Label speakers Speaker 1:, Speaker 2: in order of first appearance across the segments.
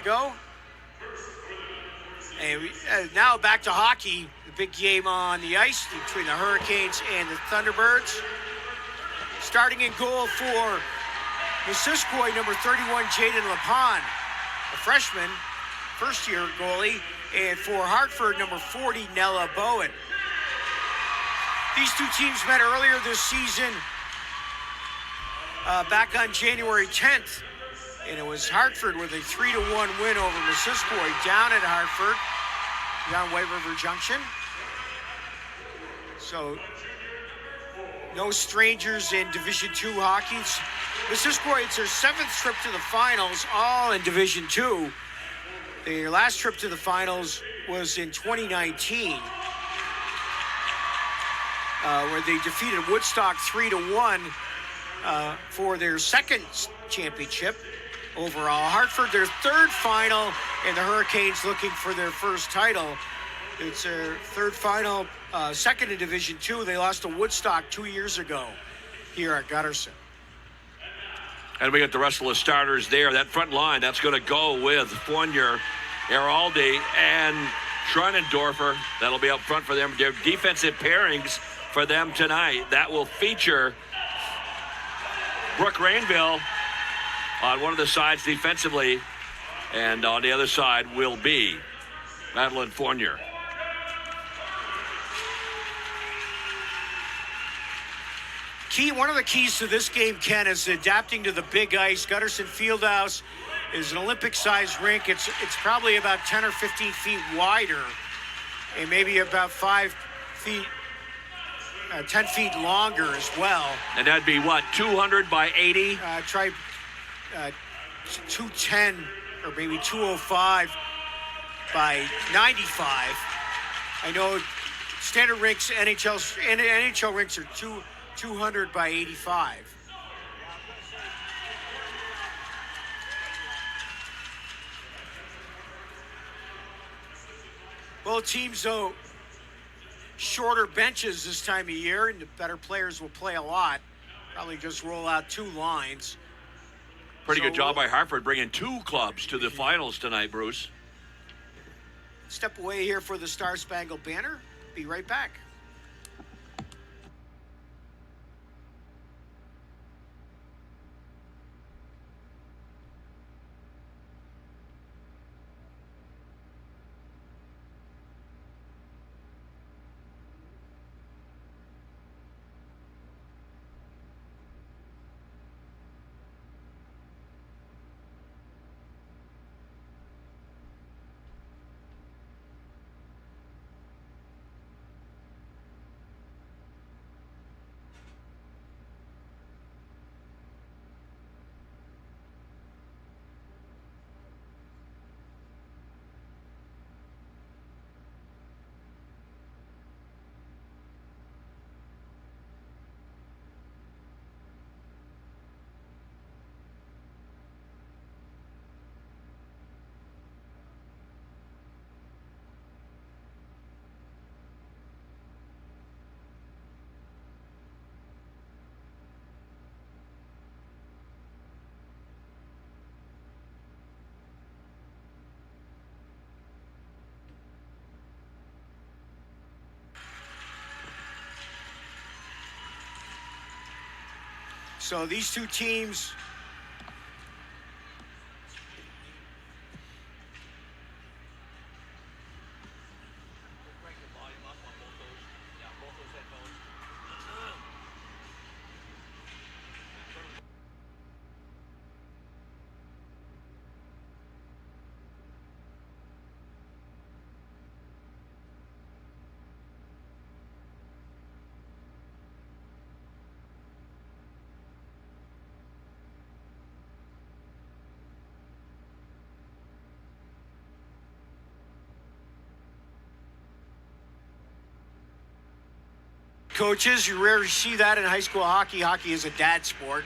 Speaker 1: Go. And now back to hockey. The big game on the ice between the Hurricanes and the Thunderbirds. Starting in goal for Missisquoi, number 31, Jaden Lapon, a freshman, first-year goalie. And for Hartford, number 40, Nella Bowen. These two teams met earlier this season, back on January 10th. And it was Hartford with a 3-1 win over Missisquoi down at Hartford, down White River Junction. So, no strangers in Division II hockey. Missisquoi, it's their 7th trip to the finals, all in Division II. Their last trip to the finals was in 2019, where they defeated Woodstock 3-1 for their second championship overall. Hartford, their 3rd final, and the Hurricanes looking for their first title. It's their 3rd final, 2nd in Division II. They lost to Woodstock 2 years ago here at Gutterson.
Speaker 2: And we got the rest of the starters there. That front line, that's going to go with Fournier, Araldi, and Schronendorfer. That'll be up front for them. Their defensive pairings for them tonight. That will feature Brooke Rainville on one of the sides defensively, and on the other side will be Madeline Fournier.
Speaker 1: One of the keys to this game, Ken, is adapting to the big ice. Gutterson Fieldhouse is an Olympic-sized rink. It's probably about 10 or 15 feet wider, and maybe about 10 feet longer as well.
Speaker 2: And that'd be what, 200 by 80?
Speaker 1: Try 210 or maybe 205 by 95. I know standard rinks, NHL rinks are 200 by 85. Both teams, though, shorter benches this time of year, and the better players will play a lot. Probably just roll out 2 lines.
Speaker 2: Pretty good job by Hartford bringing 2 clubs to the finals tonight, Bruce.
Speaker 1: Step away here for the Star Spangled Banner. Be right back. So these two teams coaches. You rarely see that in high school hockey. Hockey is a dad sport,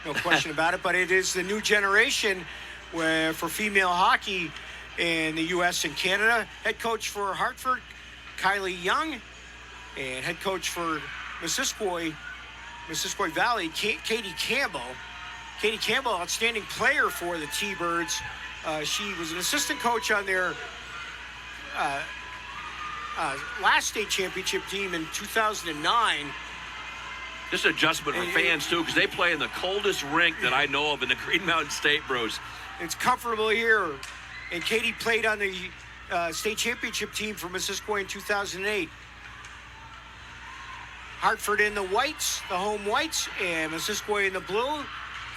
Speaker 1: no question about it, but it is the new generation for female hockey in the U.S. and Canada. Head coach for Hartford, Kylie Young, and head coach for Missisquoi Valley, Katie Campbell. Katie Campbell, outstanding player for the T-Birds She was an assistant coach on their last state championship team in 2009.
Speaker 2: This adjustment for fans, too, because they play in the coldest rink that I know of in the Green Mountain State, Bruce.
Speaker 1: It's comfortable here. And Katie played on the state championship team for Missisquoi in 2008. Hartford in the whites, the home whites, and Missisquoi in the blue.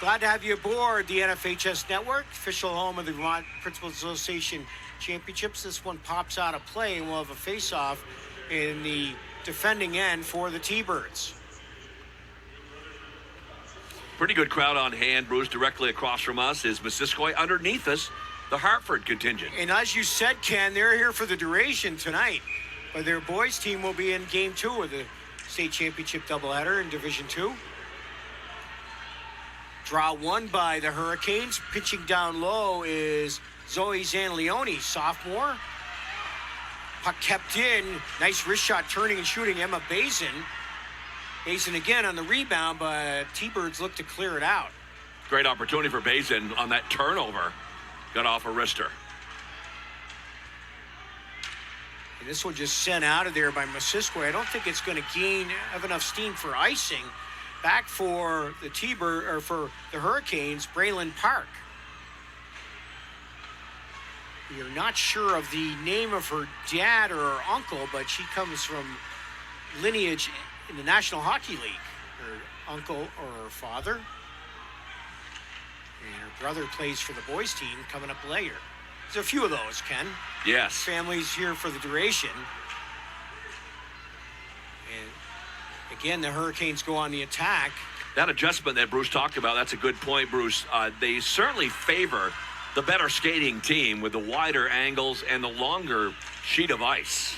Speaker 1: Glad to have you aboard the NFHS Network, official home of the Vermont Principal Association Championships. This one pops out of play, and we'll have a face-off in the defending end for the T-Birds.
Speaker 2: Pretty good crowd on hand, Bruce. Directly across from us is Missisquoi. Underneath us, the Hartford contingent.
Speaker 1: And as you said, Ken, they're here for the duration tonight. But their boys team will be in Game 2 of the state championship doubleheader in Division 2. Draw one by the Hurricanes. Pitching down low is Zoe Zanleone, sophomore. Puck kept in. Nice wrist shot, turning and shooting Emma Bazin. Bazin again on the rebound, but T-Birds look to clear it out.
Speaker 2: Great opportunity for Bazin on that turnover. Got off a wrister.
Speaker 1: And this one just sent out of there by Missisquoi. I don't think it's going to have enough steam for icing. Back for the T-Bird, or for the Hurricanes, Braylon Park. We are not sure of the name of her dad or her uncle, but she comes from lineage in the National Hockey League. Her uncle or her father. And her brother plays for the boys team coming up later. There's a few of those, Ken.
Speaker 2: Yes.
Speaker 1: Families here for the duration. And again, the Hurricanes go on the attack.
Speaker 2: That adjustment that Bruce talked about, that's a good point, Bruce. They certainly favor the better skating team with the wider angles and the longer sheet of ice.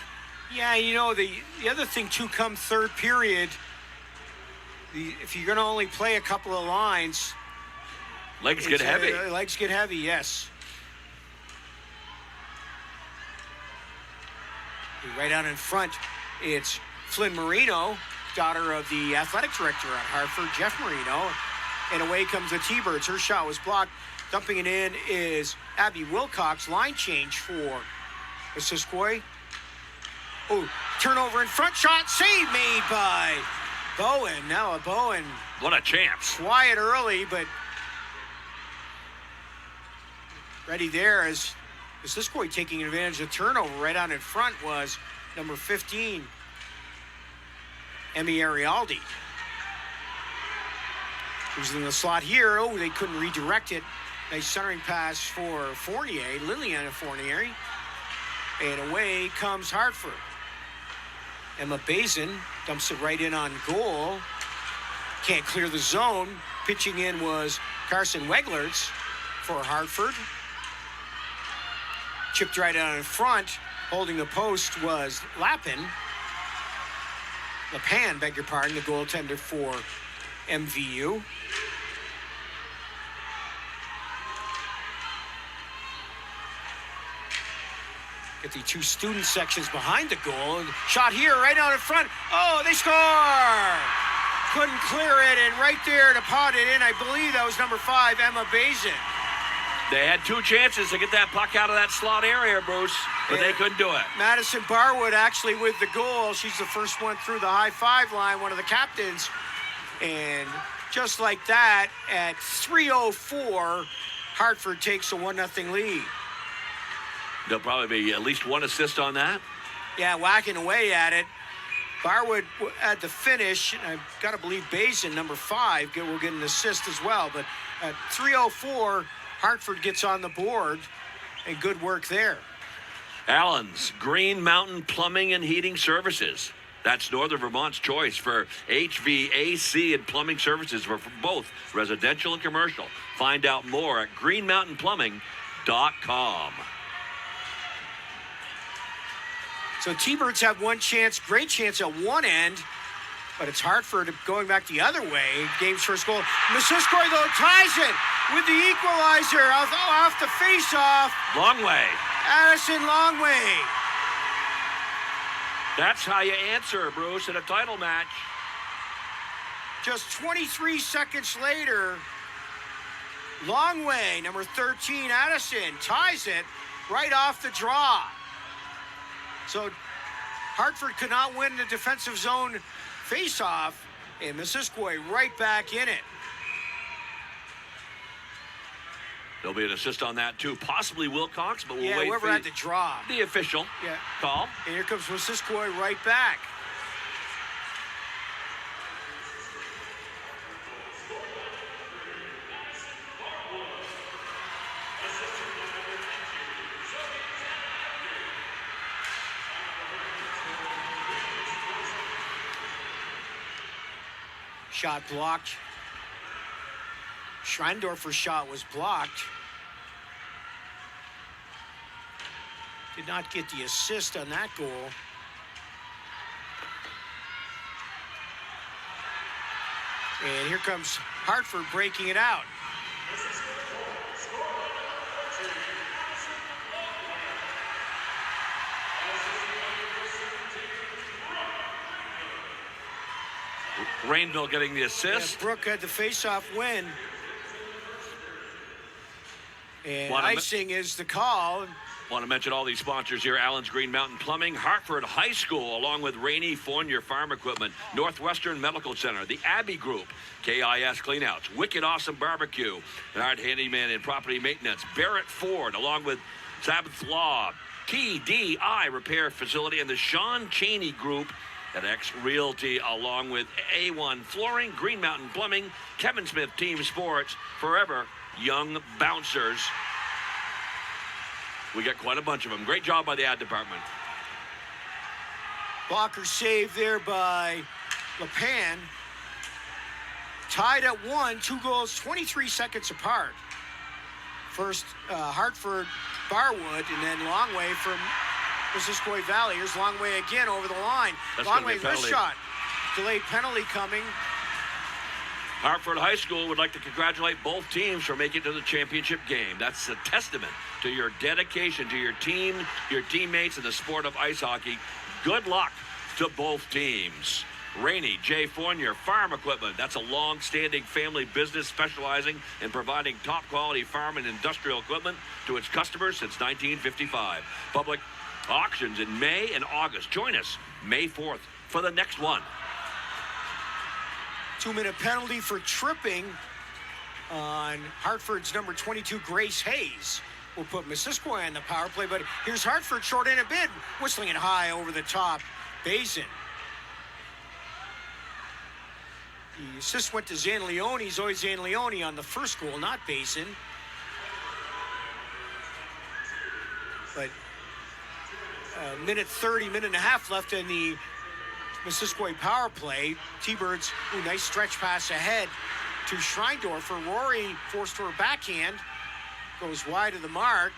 Speaker 1: Yeah, you know, the other thing, too, come third period, if you're going to only play a couple of lines...
Speaker 2: Legs get heavy.
Speaker 1: Legs get heavy, yes. Right out in front, it's Flynn Marino, daughter of the athletic director at Hartford, Jeff Marino. And away comes the T-Birds. Her shot was blocked. Dumping it in is Abby Wilcox. Line change for Missisquoi. Oh, turnover in front. Shot save made by Bowen. Now Bowen.
Speaker 2: What a chance.
Speaker 1: Quiet early, but ready there as Missisquoi taking advantage of turnover. Right out in front was number 15, Emmy Arialdi. Who's in the slot here. Oh, they couldn't redirect it. Nice centering pass for Fournier, Liliana Fournier. And away comes Hartford. Emma Bazin dumps it right in on goal. Can't clear the zone. Pitching in was Carson Weglertz for Hartford. Chipped right out in front. Holding the post was Lapan, beg your pardon, the goaltender for MVU. Get the two student sections behind the goal. Shot here, right out in front. Oh, they score! Couldn't clear it, and right there to pot it in, I believe that was number 5, Emma Bazin.
Speaker 2: They had two chances to get that puck out of that slot area, Bruce, but they couldn't do it.
Speaker 1: Madison Barwood actually with the goal. She's the first one through the high five line, one of the captains. And just like that, at 3:04, Hartford takes a 1-0 lead.
Speaker 2: There'll probably be at least one assist on that.
Speaker 1: Yeah, whacking away at it. Barwood at the finish. I've got to believe Bazin, number 5, will get an assist as well. But at 3:04, Hartford gets on the board, and good work there.
Speaker 2: Allen's Green Mountain Plumbing and Heating Services. That's Northern Vermont's choice for HVAC and plumbing services for both residential and commercial. Find out more at greenmountainplumbing.com.
Speaker 1: So T-Birds have one chance, great chance at one end, but it's Hartford going back the other way. Game's first goal. Missisquoi, though, ties it with the equalizer off the face-off.
Speaker 2: Long way.
Speaker 1: Addison Longway.
Speaker 2: That's how you answer, Bruce, in a title match.
Speaker 1: Just 23 seconds later, Long way, number 13, Addison, ties it right off the draw. So Hartford could not win the defensive zone faceoff, and Missisquoi right back in it.
Speaker 2: There'll be an assist on that, too. Possibly Wilcox, but we'll wait
Speaker 1: whoever
Speaker 2: for
Speaker 1: had the draw.
Speaker 2: The official call.
Speaker 1: And here comes Missisquoi right back. Shot blocked. Schreindorfer's shot was blocked. Did not get the assist on that goal. And here comes Hartford breaking it out.
Speaker 2: Rainville getting the assist.
Speaker 1: Yeah, Brooke had the face-off win. And icing is the call.
Speaker 2: Want to mention all these sponsors here. Allen's Green Mountain Plumbing, Hartford High School, along with Rainey Fournier Farm Equipment, Northwestern Medical Center, the Abbey Group, KIS Cleanouts, Wicked Awesome Barbecue, Bernard Handyman and Property Maintenance, Barrett Ford, along with Sabbath Law, TDI Repair Facility, and the Sean Cheney Group at X Realty, along with A1 Flooring, Green Mountain Plumbing, Kevin Smith Team Sports, Forever Young Bouncers. We got quite a bunch of them. Great job by the ad department.
Speaker 1: Blocker save there by LePan. Tied at 1, 2 goals, 23 seconds apart. First, Hartford, Barwood, and then Longway from Missisquoi Valley. Here's Longway again over the line. Longway wrist shot. Delayed penalty coming.
Speaker 2: Hartford High School would like to congratulate both teams for making it to the championship game. That's a testament to your dedication to your team, your teammates, and the sport of ice hockey. Good luck to both teams. Rainey J. Fournier Farm Equipment. That's a long-standing family business specializing in providing top-quality farm and industrial equipment to its customers since 1955. Public auctions in May and August. Join us May 4th for the next one.
Speaker 1: 2-minute penalty for tripping on Hartford's number 22, Grace Hayes. Will put Missisquoi on the power play, but here's Hartford short in a bit, whistling it high over the top. Bazin. The assist went to Zanleone. Zoe Zanleone on the first goal, not Bazin. But minute 30, minute and a half left in the Missisquoi power play. T-Birds, nice stretch pass ahead to Schreindorfer. Rory forced her backhand, goes wide of the mark.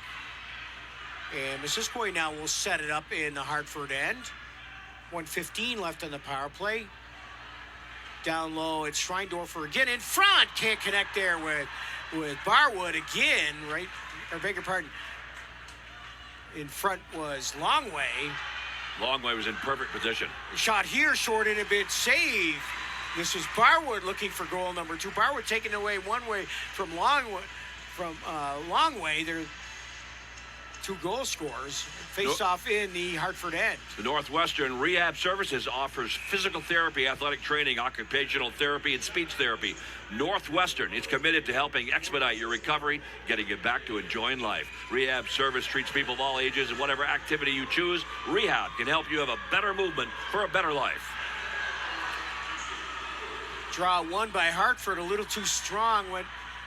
Speaker 1: And Missisquoi now will set it up in the Hartford end. 1:15 left on the power play. Down low, it's Schreindorfer again in front. Can't connect there with Barwood again, right? Or beg your pardon. In front was Longway.
Speaker 2: Longway was in perfect position.
Speaker 1: Shot here, short in a bit, save. This is Barwood looking for goal number 2. Barwood taking away one way from Longway. They're 2 goal scorers. Face off in the Hartford end.
Speaker 2: The Northwestern Rehab Services offers physical therapy, athletic training, occupational therapy, and speech therapy. Northwestern is committed to helping expedite your recovery, getting you back to enjoying life. Rehab Service treats people of all ages, and whatever activity you choose, Rehab can help you have a better movement for a better life.
Speaker 1: Draw 1 by Hartford, a little too strong,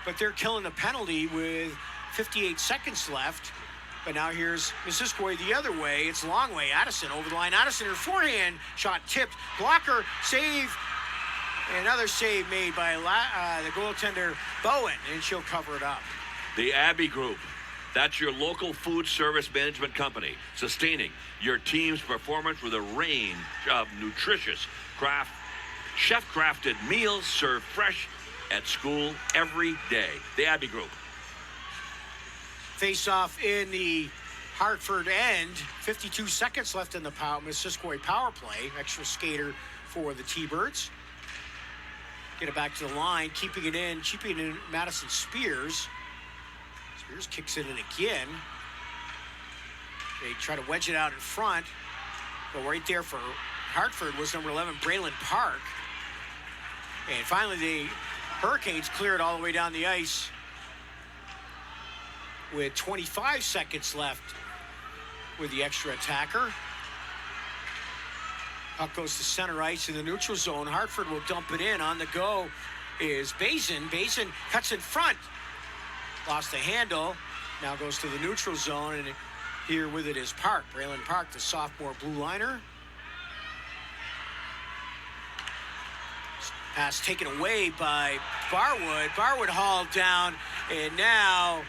Speaker 1: but they're killing the penalty with 58 seconds left. But now here's Missisquoi the other way. It's Longway. Addison over the line. Addison, her forehand shot tipped. Blocker, save. And another save made by the goaltender Bowen, and she'll cover it up.
Speaker 2: The Abbey Group. That's your local food service management company, sustaining your team's performance with a range of nutritious chef-crafted meals served fresh at school every day. The Abbey Group.
Speaker 1: Face-off in the Hartford end. 52 seconds left in the Missisquoi power play. Extra skater for the T-Birds. Get it back to the line, keeping it in Madison Spears. Spears kicks it in again. They try to wedge it out in front. But right there for Hartford was number 11, Braylon Park. And finally, the Hurricanes clear it all the way down the ice with 25 seconds left with the extra attacker. Puck goes to center ice in the neutral zone. Hartford will dump it in. On the go is Bazin. Bazin cuts in front. Lost the handle. Now goes to the neutral zone, and here with it is Park. Braylon Park, the sophomore blue liner. Pass taken away by Barwood. Barwood hauled down, and now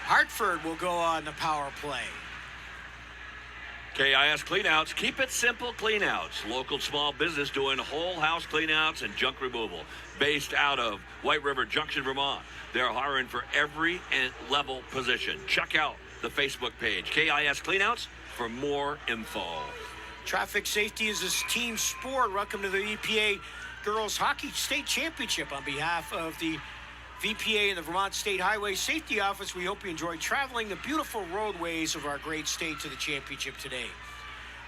Speaker 1: Hartford will go on the power play.
Speaker 2: KIS Cleanouts, keep it simple cleanouts. Local small business doing whole house cleanouts and junk removal. Based out of White River Junction, Vermont. They're hiring for every level position. Check out the Facebook page, KIS Cleanouts, for more info.
Speaker 1: Traffic safety is a team sport. Welcome to the EPA Girls Hockey State Championship. On behalf of the VPA and the Vermont State Highway Safety Office, we hope you enjoy traveling the beautiful roadways of our great state to the championship today.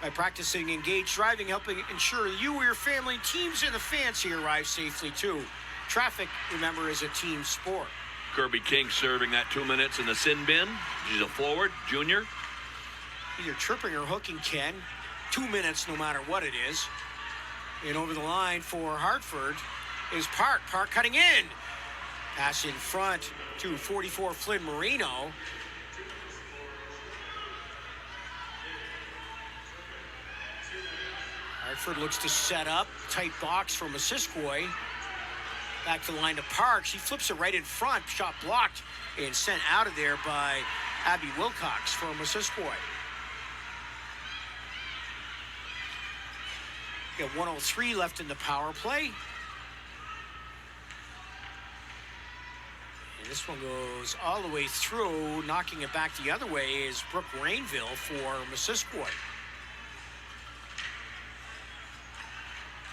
Speaker 1: By practicing engaged driving, helping ensure you, your family, teams, and the fans here arrive safely too. Traffic, remember, is a team sport.
Speaker 2: Kirby King serving that 2 minutes in the sin bin. She's a forward, junior.
Speaker 1: Either tripping or hooking, Ken. 2 minutes no matter what it is. And over the line for Hartford is Park. Park cutting in. Pass in front to 44 Flynn Marino. Hartford looks to set up. Tight box for Missisquoi. Back to the line to Park. She flips it right in front. Shot blocked and sent out of there by Abby Wilcox from Missisquoi. Got 1:03 left in the power play. And this one goes all the way through. Knocking it back the other way is Brooke Rainville for Missisquoi.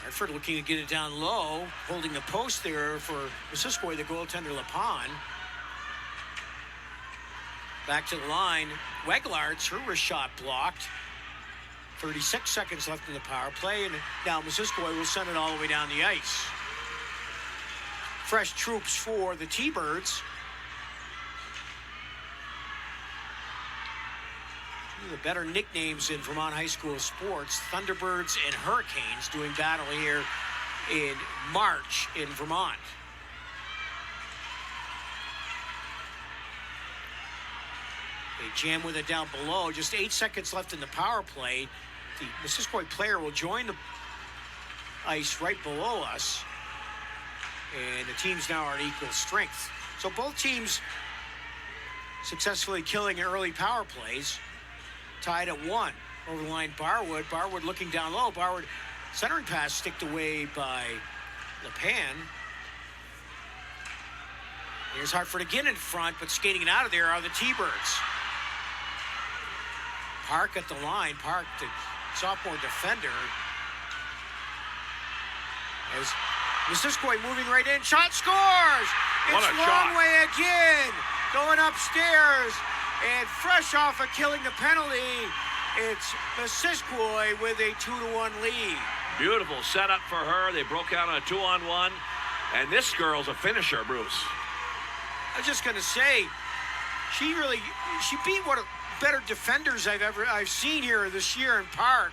Speaker 1: Hartford looking to get it down low. Holding the post there for Missisquoi, the goaltender Lapon. Back to the line. Weglarts, her wrist shot blocked. 36 seconds left in the power play, and now Missisquoi will send it all the way down the ice. Fresh troops for the T-Birds. Two of the better nicknames in Vermont high school sports, Thunderbirds and Hurricanes, doing battle here in March in Vermont. They jam with it down below. Just 8 seconds left in the power play. The Missisquoi player will join the ice right below us. And the teams now are at equal strength. So both teams successfully killing early power plays. Tied at 1. Over the line, Barwood. Barwood looking down low. Barwood centering pass sticked away by Lapin. Here's Hartford again in front, but skating it out of there are the T-Birds. Park at the line. Park, the sophomore defender. As Missisquoi moving right in. Shot scores!
Speaker 2: What
Speaker 1: It's
Speaker 2: a shot.
Speaker 1: Longway again. Going upstairs. And fresh off of killing the penalty, it's Missisquoi with a 2-1 lead.
Speaker 2: Beautiful setup for her. They broke out on a 2-on-1. And this girl's a finisher, Bruce.
Speaker 1: I was just going to say, she beat one of the better defenders I've seen here this year in Park.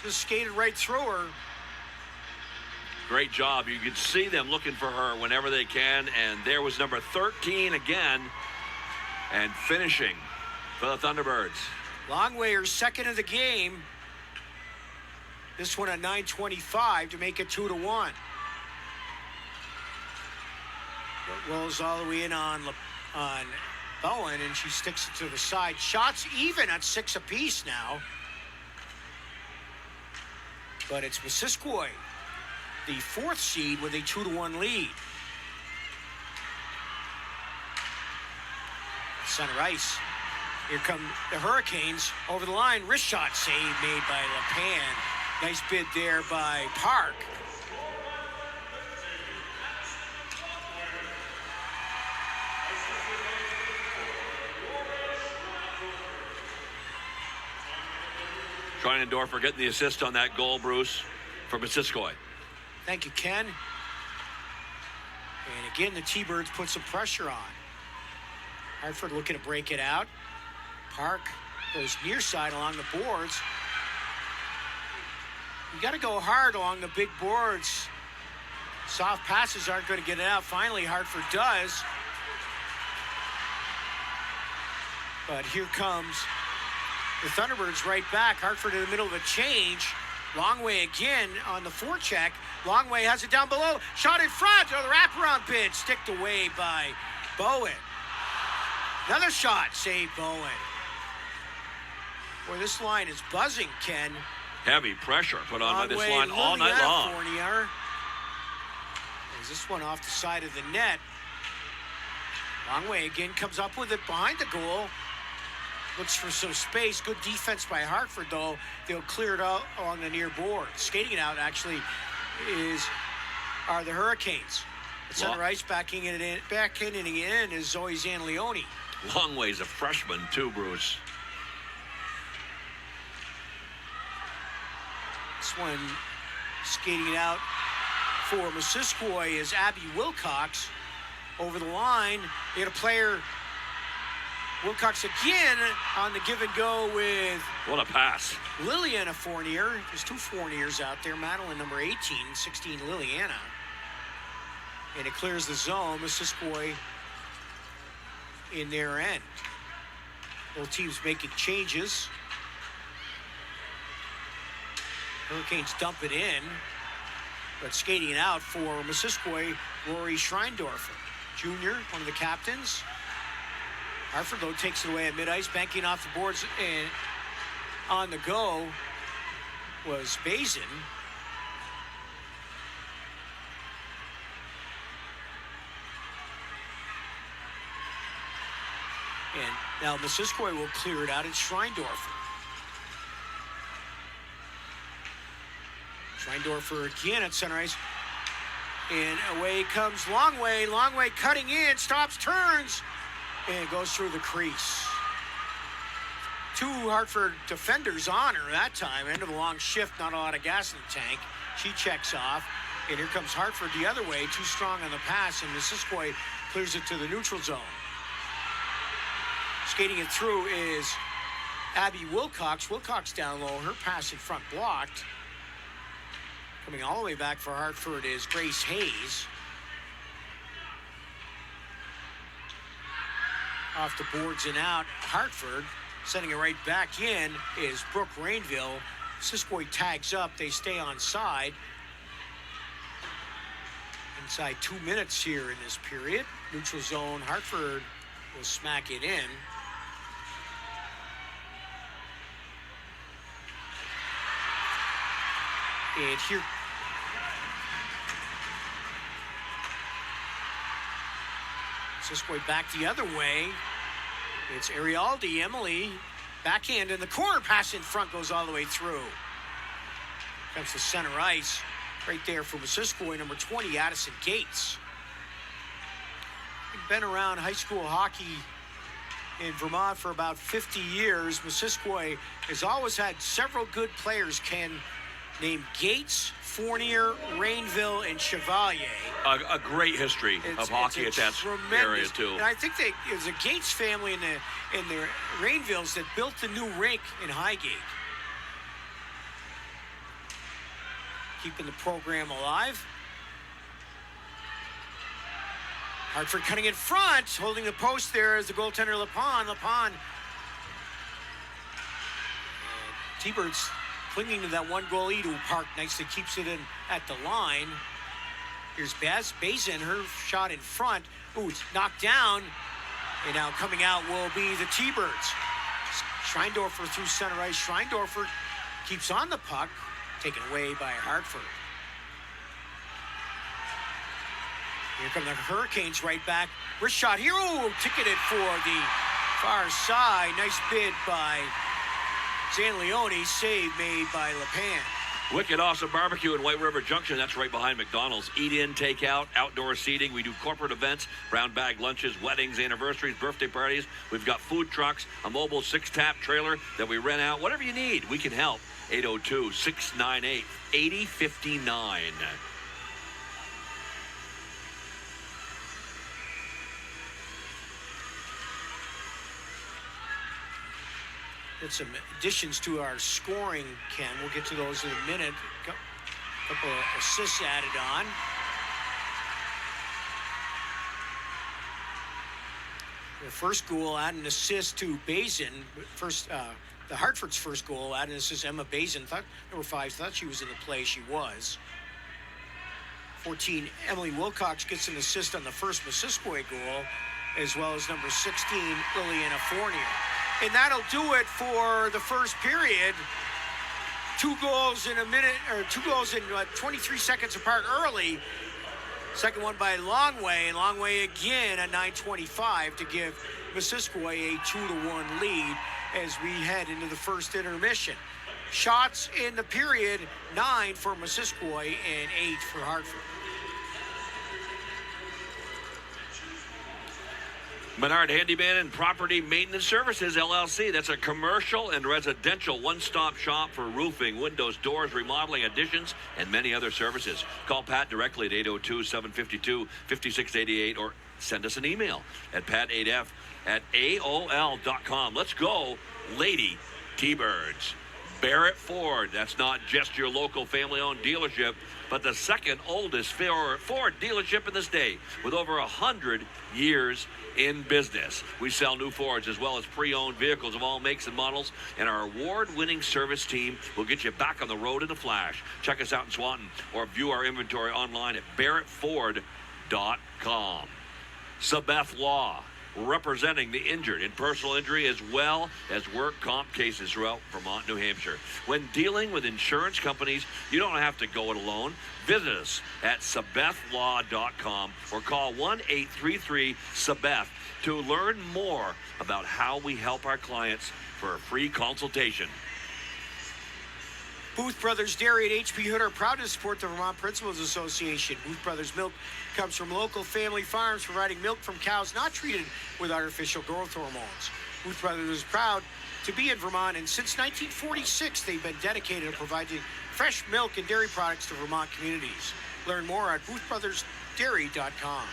Speaker 1: Just skated right through her.
Speaker 2: Great job. You could see them looking for her whenever they can. And there was number 13 again. And finishing for the Thunderbirds.
Speaker 1: Longway, her second of the game. This one at 9:25 to make it 2-1. It rolls all the way in on Bowen, and she sticks it to the side. Shots even at 6 apiece now. But it's Missisquoi, the 4th seed, with a 2-1 lead. Center ice. Here come the Hurricanes over the line. Wrist shot save made by Lapin. Nice bid there by Park.
Speaker 2: Scheinendorfer getting the assist on that goal, Bruce, for Missisquoi.
Speaker 1: Thank you, Ken. And again, the T-Birds put some pressure on. Hartford looking to break it out. Park goes near side along the boards. You got to go hard along the big boards. Soft passes aren't going to get it out. Finally, Hartford does. But here comes the Thunderbirds right back. Hartford in the middle of a change. Longway again on the forecheck. Longway has it down below. Shot in front. Oh, the wraparound bid. Sticked away by Bowen. Another shot. Saved Bowen. Boy, this line is buzzing, Ken.
Speaker 2: Heavy pressure put on by this
Speaker 1: Longway,
Speaker 2: line all night long.
Speaker 1: Fournier. There's this one off the side of the net. Longway again comes up with it behind the goal. Looks for some space. Good defense by Hartford, though. They'll clear it out along the near board. Skating it out, actually, are the Hurricanes. At center ice, backing it in is Zoe Zanleone.
Speaker 2: Longway's a freshman, too, Bruce.
Speaker 1: This one skating it out for Missisquoi is Abby Wilcox. Over the line, they had a player... Wilcox again on the give and go with...
Speaker 2: What a pass.
Speaker 1: Liliana Fournier. There's two Fourniers out there. Madeline, number 18, 16, Liliana. And it clears the zone. Missisquoi in their end. Both teams making changes. Hurricanes dump it in. But skating it out for Missisquoi, Rory Schreindorfer. Junior, one of the captains. Hartford, though, takes it away at mid-ice, banking off the boards, and on the go was Bazin. And now Missisquoi will clear it out. It's Schreindorfer. Schreindorfer again at center ice. And away comes Longway. Longway cutting in, stops, turns. And goes through the crease. Two Hartford defenders on her that time. End of a long shift, not a lot of gas in the tank. She checks off. And here comes Hartford the other way. Too strong on the pass. And Missisquoi clears it to the neutral zone. Skating it through is Abby Wilcox. Wilcox down low. Her pass in front blocked. Coming all the way back for Hartford is Grace Hayes. Off the boards and out, Hartford sending it right back in is Brooke Rainville. Missisquoi tags up, they stay on side. Inside 2 minutes here in this period. Neutral zone, Hartford will smack it in. And here, Missisquoi back the other way. It's Arialdi, Emily, backhand in the corner, pass in front, goes all the way through. Comes to center ice, right there for Missisquoi, number 20, Addison Gates. Been around high school hockey in Vermont for about 50 years. Missisquoi has always had several good players, Ken, named Gates, Fournier, Rainville, and Chevalier.
Speaker 2: A great history of hockey at that area, too.
Speaker 1: And I think it was a Gates family in the Rainvilles that built the new rink in Highgate. Keeping the program alive. Hartford cutting in front, holding the post there is the goaltender LaPon. T-Birds clinging to that one goal lead. Park nicely keeps it in at the line. Here's Bazin, her shot in front. Ooh, it's knocked down. And now coming out will be the T-Birds. Schreindorfer through center ice. Schreindorfer keeps on the puck, taken away by Hartford. Here come the Hurricanes right back. Wrist shot here. Ooh, ticketed for the far side. Nice bid by Zanleone. Save made by LePan.
Speaker 2: Wicked Awesome Barbecue in White River Junction. That's right behind McDonald's. Eat in, take out, outdoor seating. We do corporate events, brown bag lunches, weddings, anniversaries, birthday parties. We've got food trucks, a mobile 6-tap trailer that we rent out. Whatever you need, we can help. 802-698-8059.
Speaker 1: Did some additions to our scoring, Ken. We'll get to those in a minute. A couple of assists added on. The first goal added an assist to Bazin. The Hartford's first goal added an assist. Emma Bazin, number 5, thought she was in the play. She was. 14, Emily Wilcox gets an assist on the first Missisquoi goal, as well as number 16, Liliana Fournier. And that'll do it for the first period. 2 goals in a minute, or 2 goals in 23 seconds apart early. Second one by Longway, and Longway again at 9:25 to give Missisquoi a 2-1 lead as we head into the first intermission. Shots in the period, 9 for Missisquoi and 8 for Hartford.
Speaker 2: Menard Handyman and Property Maintenance Services, LLC. That's a commercial and residential one-stop shop for roofing, windows, doors, remodeling, additions, and many other services. Call Pat directly at 802-752-5688 or send us an email at pat8f@aol.com. Let's go, Lady T-Birds. Barrett Ford, that's not just your local family-owned dealership, but the second oldest Ford dealership in the state with over 100 years in business. We sell new Fords as well as pre-owned vehicles of all makes and models, and our award-winning service team will get you back on the road in a flash. Check us out in Swanton or view our inventory online at barrettford.com. Sabeth Law, representing the injured in personal injury as well as work comp cases throughout Vermont, New Hampshire. When dealing with insurance companies, you don't have to go it alone. Visit us at sabethlaw.com or call 1-833-SABETH to learn more about how we help our clients for a free consultation.
Speaker 1: Booth Brothers Dairy and H.P. Hood are proud to support the Vermont Principals Association. Booth Brothers milk comes from local family farms, providing milk from cows not treated with artificial growth hormones. Booth Brothers is proud to be in Vermont, and since 1946, they've been dedicated to providing fresh milk and dairy products to Vermont communities. Learn more at boothbrothersdairy.com.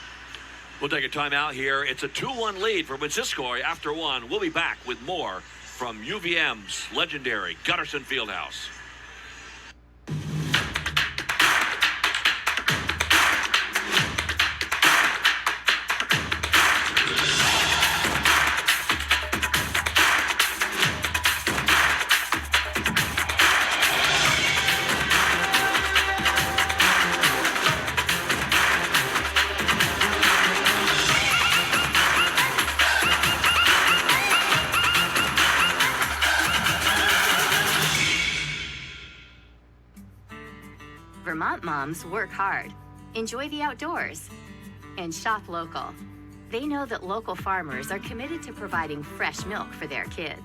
Speaker 2: We'll take a timeout here. It's a 2-1 lead for Missisquoi after 1. We'll be back with more from UVM's legendary Gutterson Fieldhouse.
Speaker 3: Vermont moms work hard, enjoy the outdoors, and shop local. They know that local farmers are committed to providing fresh milk for their kids.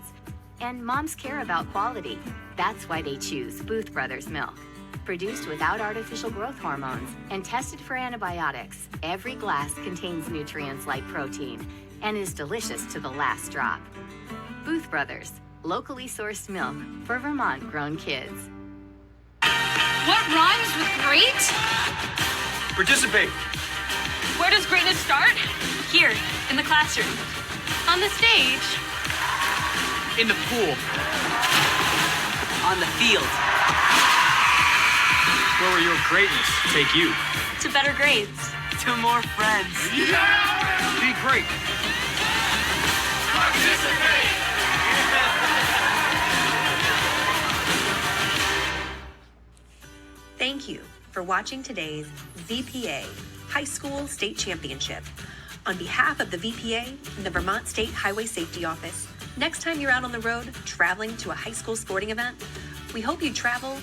Speaker 3: And moms care about quality. That's why they choose Booth Brothers milk. Produced without artificial growth hormones and tested for antibiotics, every glass contains nutrients like protein and is delicious to the last drop. Booth Brothers, locally sourced milk for Vermont-grown kids.
Speaker 4: What rhymes with great?
Speaker 5: Participate.
Speaker 4: Where does greatness start? Here, in the classroom. On the stage.
Speaker 5: In the pool.
Speaker 6: On the field.
Speaker 5: Where will your greatness take you?
Speaker 4: To better grades.
Speaker 6: To more friends.
Speaker 5: Yeah! Be great.
Speaker 6: Participate.
Speaker 7: Thank you for watching today's VPA High School State Championship. On behalf of the VPA and the Vermont State Highway Safety Office, next time you're out on the road traveling to a high school sporting event, we hope you travel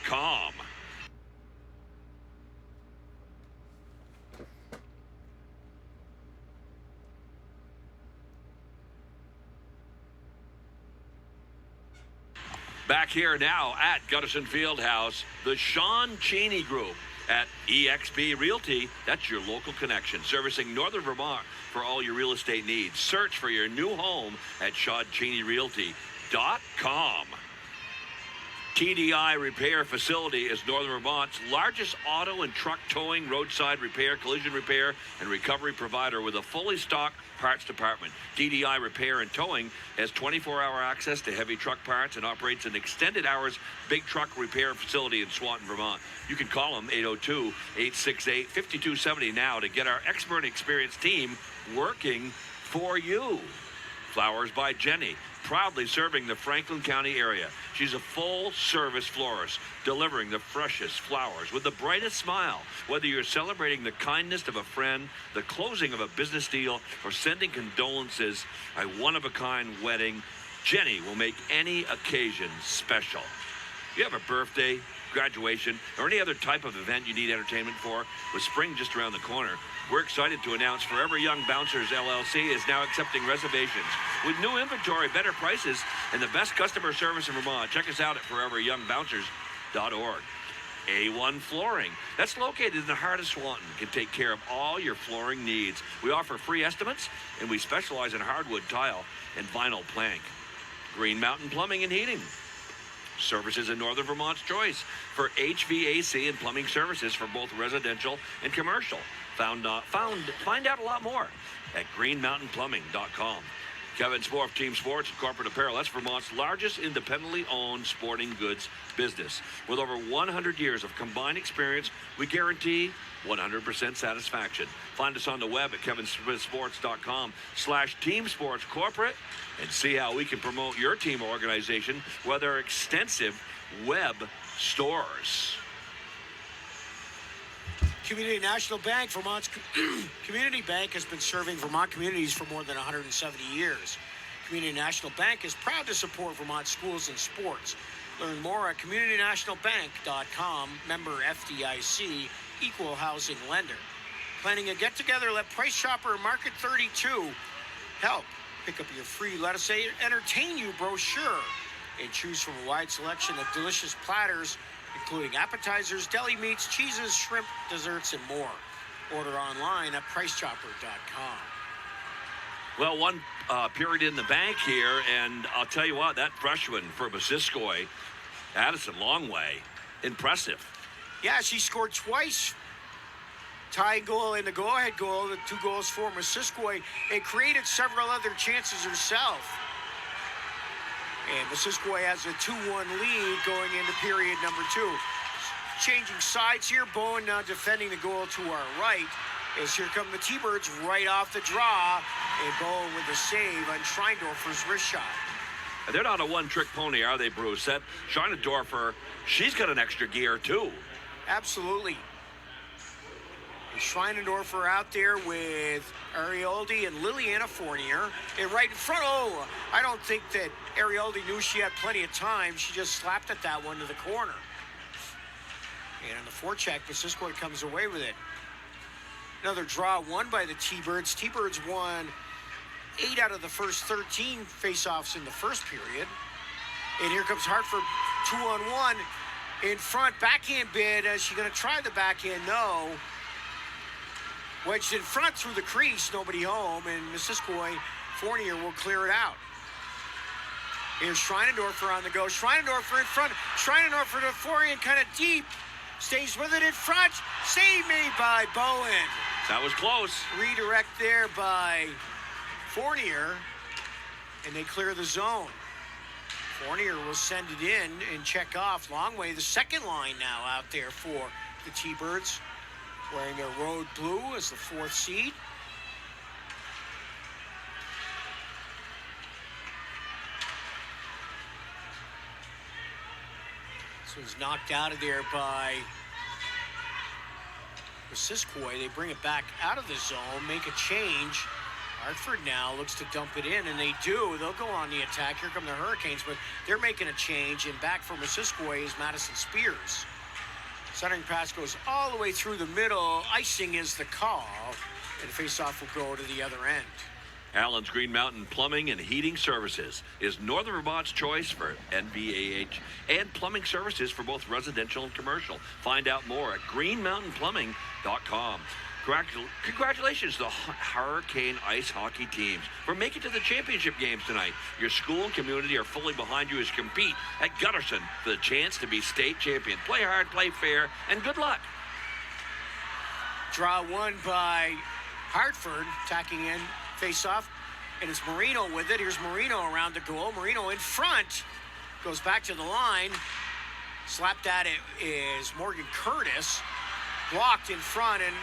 Speaker 2: .com. Back here now at Gutterson Fieldhouse, the Sean Cheney Group at EXP Realty. That's your local connection, servicing Northern Vermont for all your real estate needs. Search for your new home at SeanCheneyRealty.com. TDI Repair Facility is Northern Vermont's largest auto and truck towing, roadside repair, collision repair, and recovery provider with a fully stocked parts department. TDI Repair and Towing has 24-hour access to heavy truck parts and operates an extended hours big truck repair facility in Swanton, Vermont. You can call them 802-868-5270 now to get our expert and experienced team working for you. Flowers by Jenny, proudly serving the Franklin County area. She's a full-service florist, delivering the freshest flowers with the brightest smile. Whether you're celebrating the kindness of a friend, the closing of a business deal, or sending condolences, a one-of-a-kind wedding, Jenny will make any occasion special. If you have a birthday, graduation, or any other type of event you need entertainment for, with spring just around the corner, we're excited to announce Forever Young Bouncers LLC is now accepting reservations. With new inventory, better prices, and the best customer service in Vermont. Check us out at foreveryoungbouncers.org. A1 Flooring, that's located in the heart of Swanton, can take care of all your flooring needs. We offer free estimates, and we specialize in hardwood tile and vinyl plank. Green Mountain Plumbing and Heating, services in Northern Vermont's choice for HVAC and plumbing services for both residential and commercial. Find out a lot more at greenmountainplumbing.com. Kevin Sporf, Team Sports and Corporate Apparel. That's Vermont's largest independently owned sporting goods business. With over 100 years of combined experience, we guarantee 100% satisfaction. Find us on the web at kevinsmithsports.com/Team Sports Corporate and see how we can promote your team or organization with our extensive web stores.
Speaker 1: Community National Bank, Vermont's community bank, has been serving Vermont communities for more than 170 years. Community National Bank is proud to support Vermont schools and sports. Learn more at communitynationalbank.com, member FDIC, equal housing lender. Planning a get-together? Let Price Chopper Market 32 help. Pick up your free Let Us Entertain You brochure and choose from a wide selection of delicious platters, including appetizers, deli meats, cheeses, shrimp, desserts, and more. Order online at pricechopper.com.
Speaker 2: Well, one period in the bank here, and I'll tell you what, that freshman for Missisquoi, Addison Longway, impressive.
Speaker 1: Yeah, she scored twice. Tying goal and the go-ahead goal, the 2 goals for Missisquoi, and created several other chances herself. And Missisquoi has a 2-1 lead going into period number 2. Changing sides here. Bowen now defending the goal to our right. As here come the T-Birds right off the draw. And Bowen with a save on Schreindorfer's wrist shot.
Speaker 2: They're not a one-trick pony, are they, Bruce? That Schreindorfer, she's got an extra gear, too.
Speaker 1: Absolutely. Schreindorfer out there with Arioldi and Liliana Fournier. And right in front, I don't think that Arioldi knew she had plenty of time. She just slapped at that one to the corner. And on the forecheck, Missisquoi comes away with it. Another draw won by the T-Birds. T-Birds won 8 out of the first 13 face-offs in the first period. And here comes Hartford 2-on-1 in front. Backhand bid. Is she going to try the backhand? No. Wedged in front through the crease, nobody home, and Missisquoi Fournier will clear it out. Here's Schreindorfer on the go. Schreindorfer in front. Schreindorfer to Fournier, kind of deep. Stays with it in front. Save made by Bowen.
Speaker 2: That was close.
Speaker 1: Redirect there by Fournier, and they clear the zone. Fournier will send it in and check off. Longway, the second line now out there for the T-Birds, wearing their road blue as the 4th seed. This one's knocked out of there by Missisquoi. They bring it back out of the zone, make a change. Hartford now looks to dump it in, and they do. They'll go on the attack. Here come the Hurricanes, but they're making a change, and back for Missisquoi is Madison Spears. Centering pass goes all the way through the middle. Icing is the call, and the faceoff will go to the other end.
Speaker 2: Allen's Green Mountain Plumbing and Heating Services is Northern Vermont's choice for NVAH and plumbing services for both residential and commercial. Find out more at greenmountainplumbing.com. Congratulations to the Hurricane Ice Hockey teams for making it to the championship games tonight. Your school and community are fully behind you as you compete at Gutterson for the chance to be state champion. Play hard, play fair, and good luck.
Speaker 1: Draw one by Hartford, attacking in, face-off, and it's Marino with it. Here's Marino around the goal. Marino in front, goes back to the line. Slapped at it is Morgan Curtis. Blocked in front, and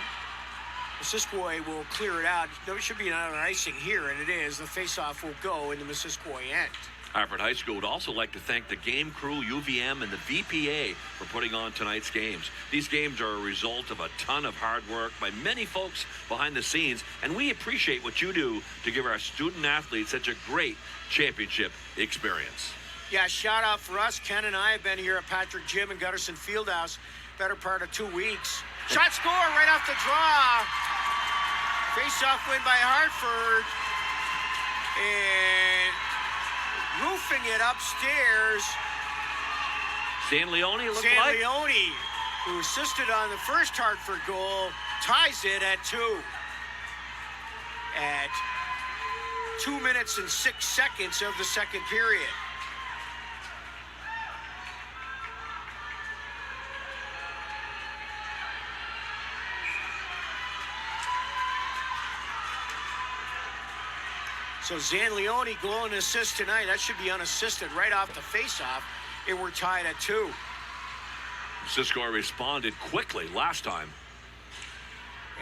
Speaker 1: Missisquoi will clear it out. There should be another icing here, and it is. The face-off will go in the Missisquoi end.
Speaker 2: Hartford High School would also like to thank the game crew, UVM, and the VPA for putting on tonight's games. These games are a result of a ton of hard work by many folks behind the scenes, and we appreciate what you do to give our student athletes such a great championship experience.
Speaker 1: Yeah, shout out for us. Ken and I have been here at Patrick Gym and Gutterson Fieldhouse better part of 2 weeks. Shot score right off the draw. Face-off win by Hartford. And roofing it upstairs.
Speaker 2: San Leone, it looked
Speaker 1: San
Speaker 2: like.
Speaker 1: Leone, who assisted on the first Hartford goal, ties it at 2. At 2 minutes and 6 seconds of the second period. So San Leone goal and assist tonight. That should be unassisted right off the face-off. And we're tied at 2.
Speaker 2: Missisquoi responded quickly last time.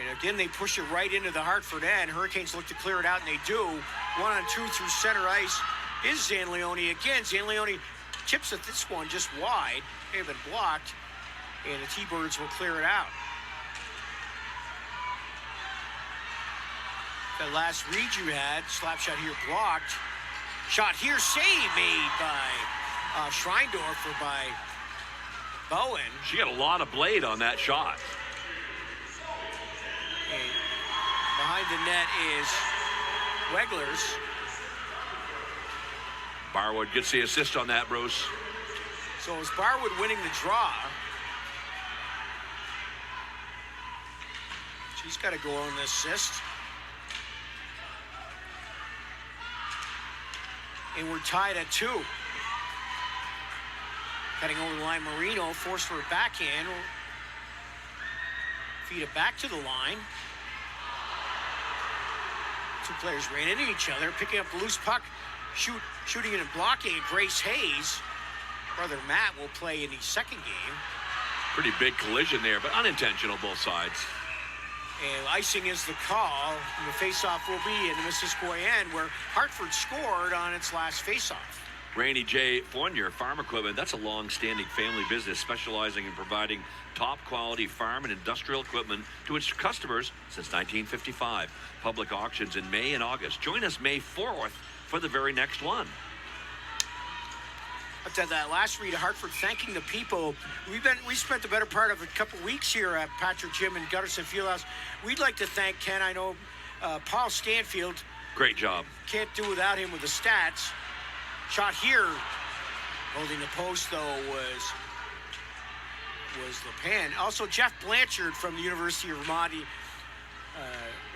Speaker 1: And again, they push it right into the Hartford end. Hurricanes look to clear it out, and they do. 1-on-2 through center ice is San Leone again. San Leone chips at this one just wide. They've been blocked, and the T-Birds will clear it out. That last read you had, slap shot here blocked. Shot here, save made by Schreindorfer by Bowen.
Speaker 2: She got a lot of blade on that shot.
Speaker 1: And behind the net is Weglers.
Speaker 2: Barwood gets the assist on that, Bruce.
Speaker 1: So is Barwood winning the draw? She's got to go on the assist. And we're tied at 2. Cutting over the line, Marino forced for a backhand. Feed it back to the line. Two players ran into each other, picking up the loose puck, shooting it and blocking it. Grace Hayes, brother Matt, will play in the second game.
Speaker 2: Pretty big collision there, but unintentional both sides.
Speaker 1: And icing is the call. And the faceoff will be in the Missisquoi end, where Hartford scored on its last faceoff.
Speaker 2: Rainey J. Fournier Farm Equipment, that's a long-standing family business specializing in providing top-quality farm and industrial equipment to its customers since 1955. Public auctions in May and August. Join us May 4th for the very next one.
Speaker 1: But that last read of Hartford thanking the people. We spent the better part of a couple weeks here at Patrick Gym and Gutterson Fieldhouse. We'd like to thank Ken. I know Paul Stanfield.
Speaker 2: Great job.
Speaker 1: Can't do without him with the stats. Shot here, holding the post though was LePan. Also Jeff Blanchard from the University of Vermont. He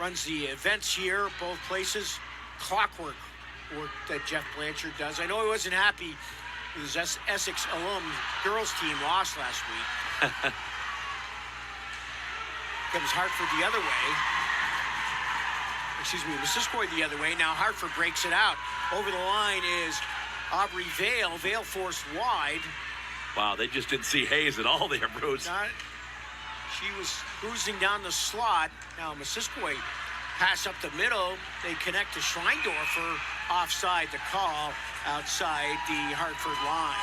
Speaker 1: runs the events here, both places. Clockwork work that Jeff Blanchard does. I know he wasn't happy. His Essex alum girls team lost last week. Comes Hartford the other way. Excuse me, Missisquoi the other way. Now Hartford breaks it out. Over the line is Aubrey Vale. Vale forced wide.
Speaker 2: Wow, they just didn't see Hayes at all there, Bruce.
Speaker 1: She was cruising down the slot. Now Missisquoi pass up the middle. They connect to Schreindorfer. Offside the call outside the Hartford line.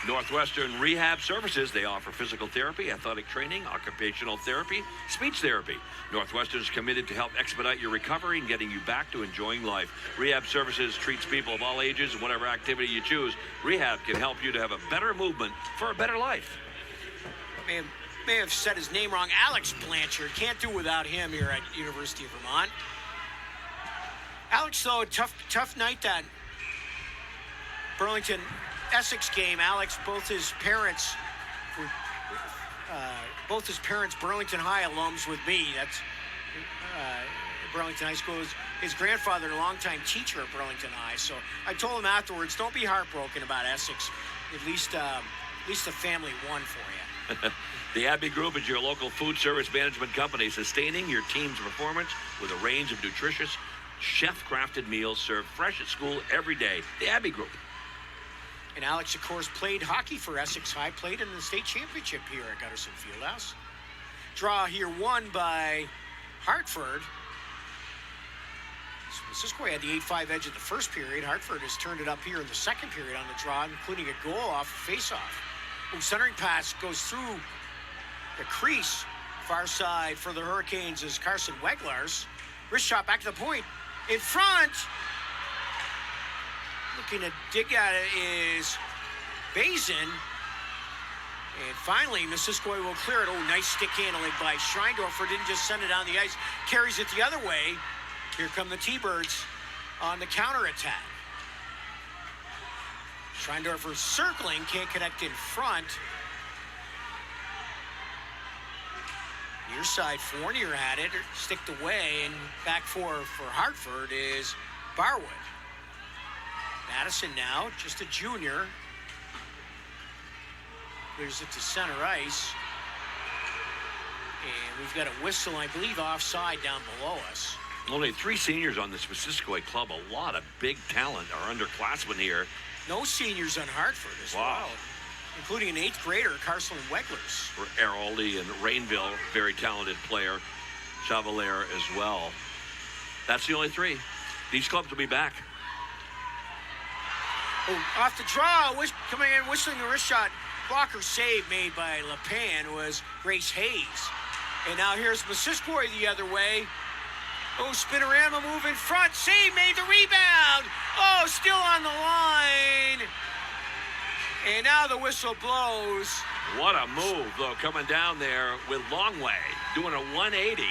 Speaker 2: Northwestern Rehab Services. They offer physical therapy, athletic training, occupational therapy, speech therapy. Northwestern is committed to help expedite your recovery and getting you back to enjoying life. Rehab Services treats people of all ages and whatever activity you choose. Rehab can help you to have a better movement for a better life.
Speaker 1: May have said his name wrong. Alex Blanchard. Can't do without him here at University of Vermont. Alex, though, tough night that Burlington Essex game. Alex, both his parents Burlington High alums with me. That's Burlington High School. His grandfather, a longtime teacher at Burlington High. So I told him afterwards, don't be heartbroken about Essex. At least the family won for you.
Speaker 2: The Abbey Group is your local food service management company, sustaining your team's performance with a range of nutritious, chef-crafted meals served fresh at school every day. The Abbey Group.
Speaker 1: And Alex, of course, played hockey for Essex High, played in the state championship here at Gutterson Fieldhouse. Draw here won by Hartford. Missisquoi had the 8-5 edge in the first period. Hartford has turned it up here in the second period on the draw, including a goal off a face-off. Centering pass goes through the crease. Far side for the Hurricanes is Carson Weglars. Wrist shot back to the point. In front. Looking to dig at it is Bazin. And finally, Missisquoi will clear it. Oh, nice stick handling by Schreindorfer. Didn't just send it on the ice. Carries it the other way. Here come the T-Birds on the counterattack. Schreindorfer circling, can't connect in front. Near side, Fournier had it, sticked away, and back for Hartford is Barwood. Madison now, just a junior. Clears it to center ice. And we've got a whistle, I believe, offside down below us.
Speaker 2: Only 3 seniors on this Missisquoi club. A lot of big talent are underclassmen here.
Speaker 1: No seniors on Hartford as well, including an 8th grader, Carson Weglars.
Speaker 2: For Araldi and Rainville, very talented player. Chevalier as well. That's the only 3. These clubs will be back.
Speaker 1: Oh, off the draw, coming in, whistling a wrist shot. Blocker save made by LePan was Grace Hayes. And now here's Missisquoi the other way. Oh, spinorama move in front. Save made the rebound. Oh, still on the line. And now the whistle blows.
Speaker 2: What a move, though, coming down there with Longway, doing a 180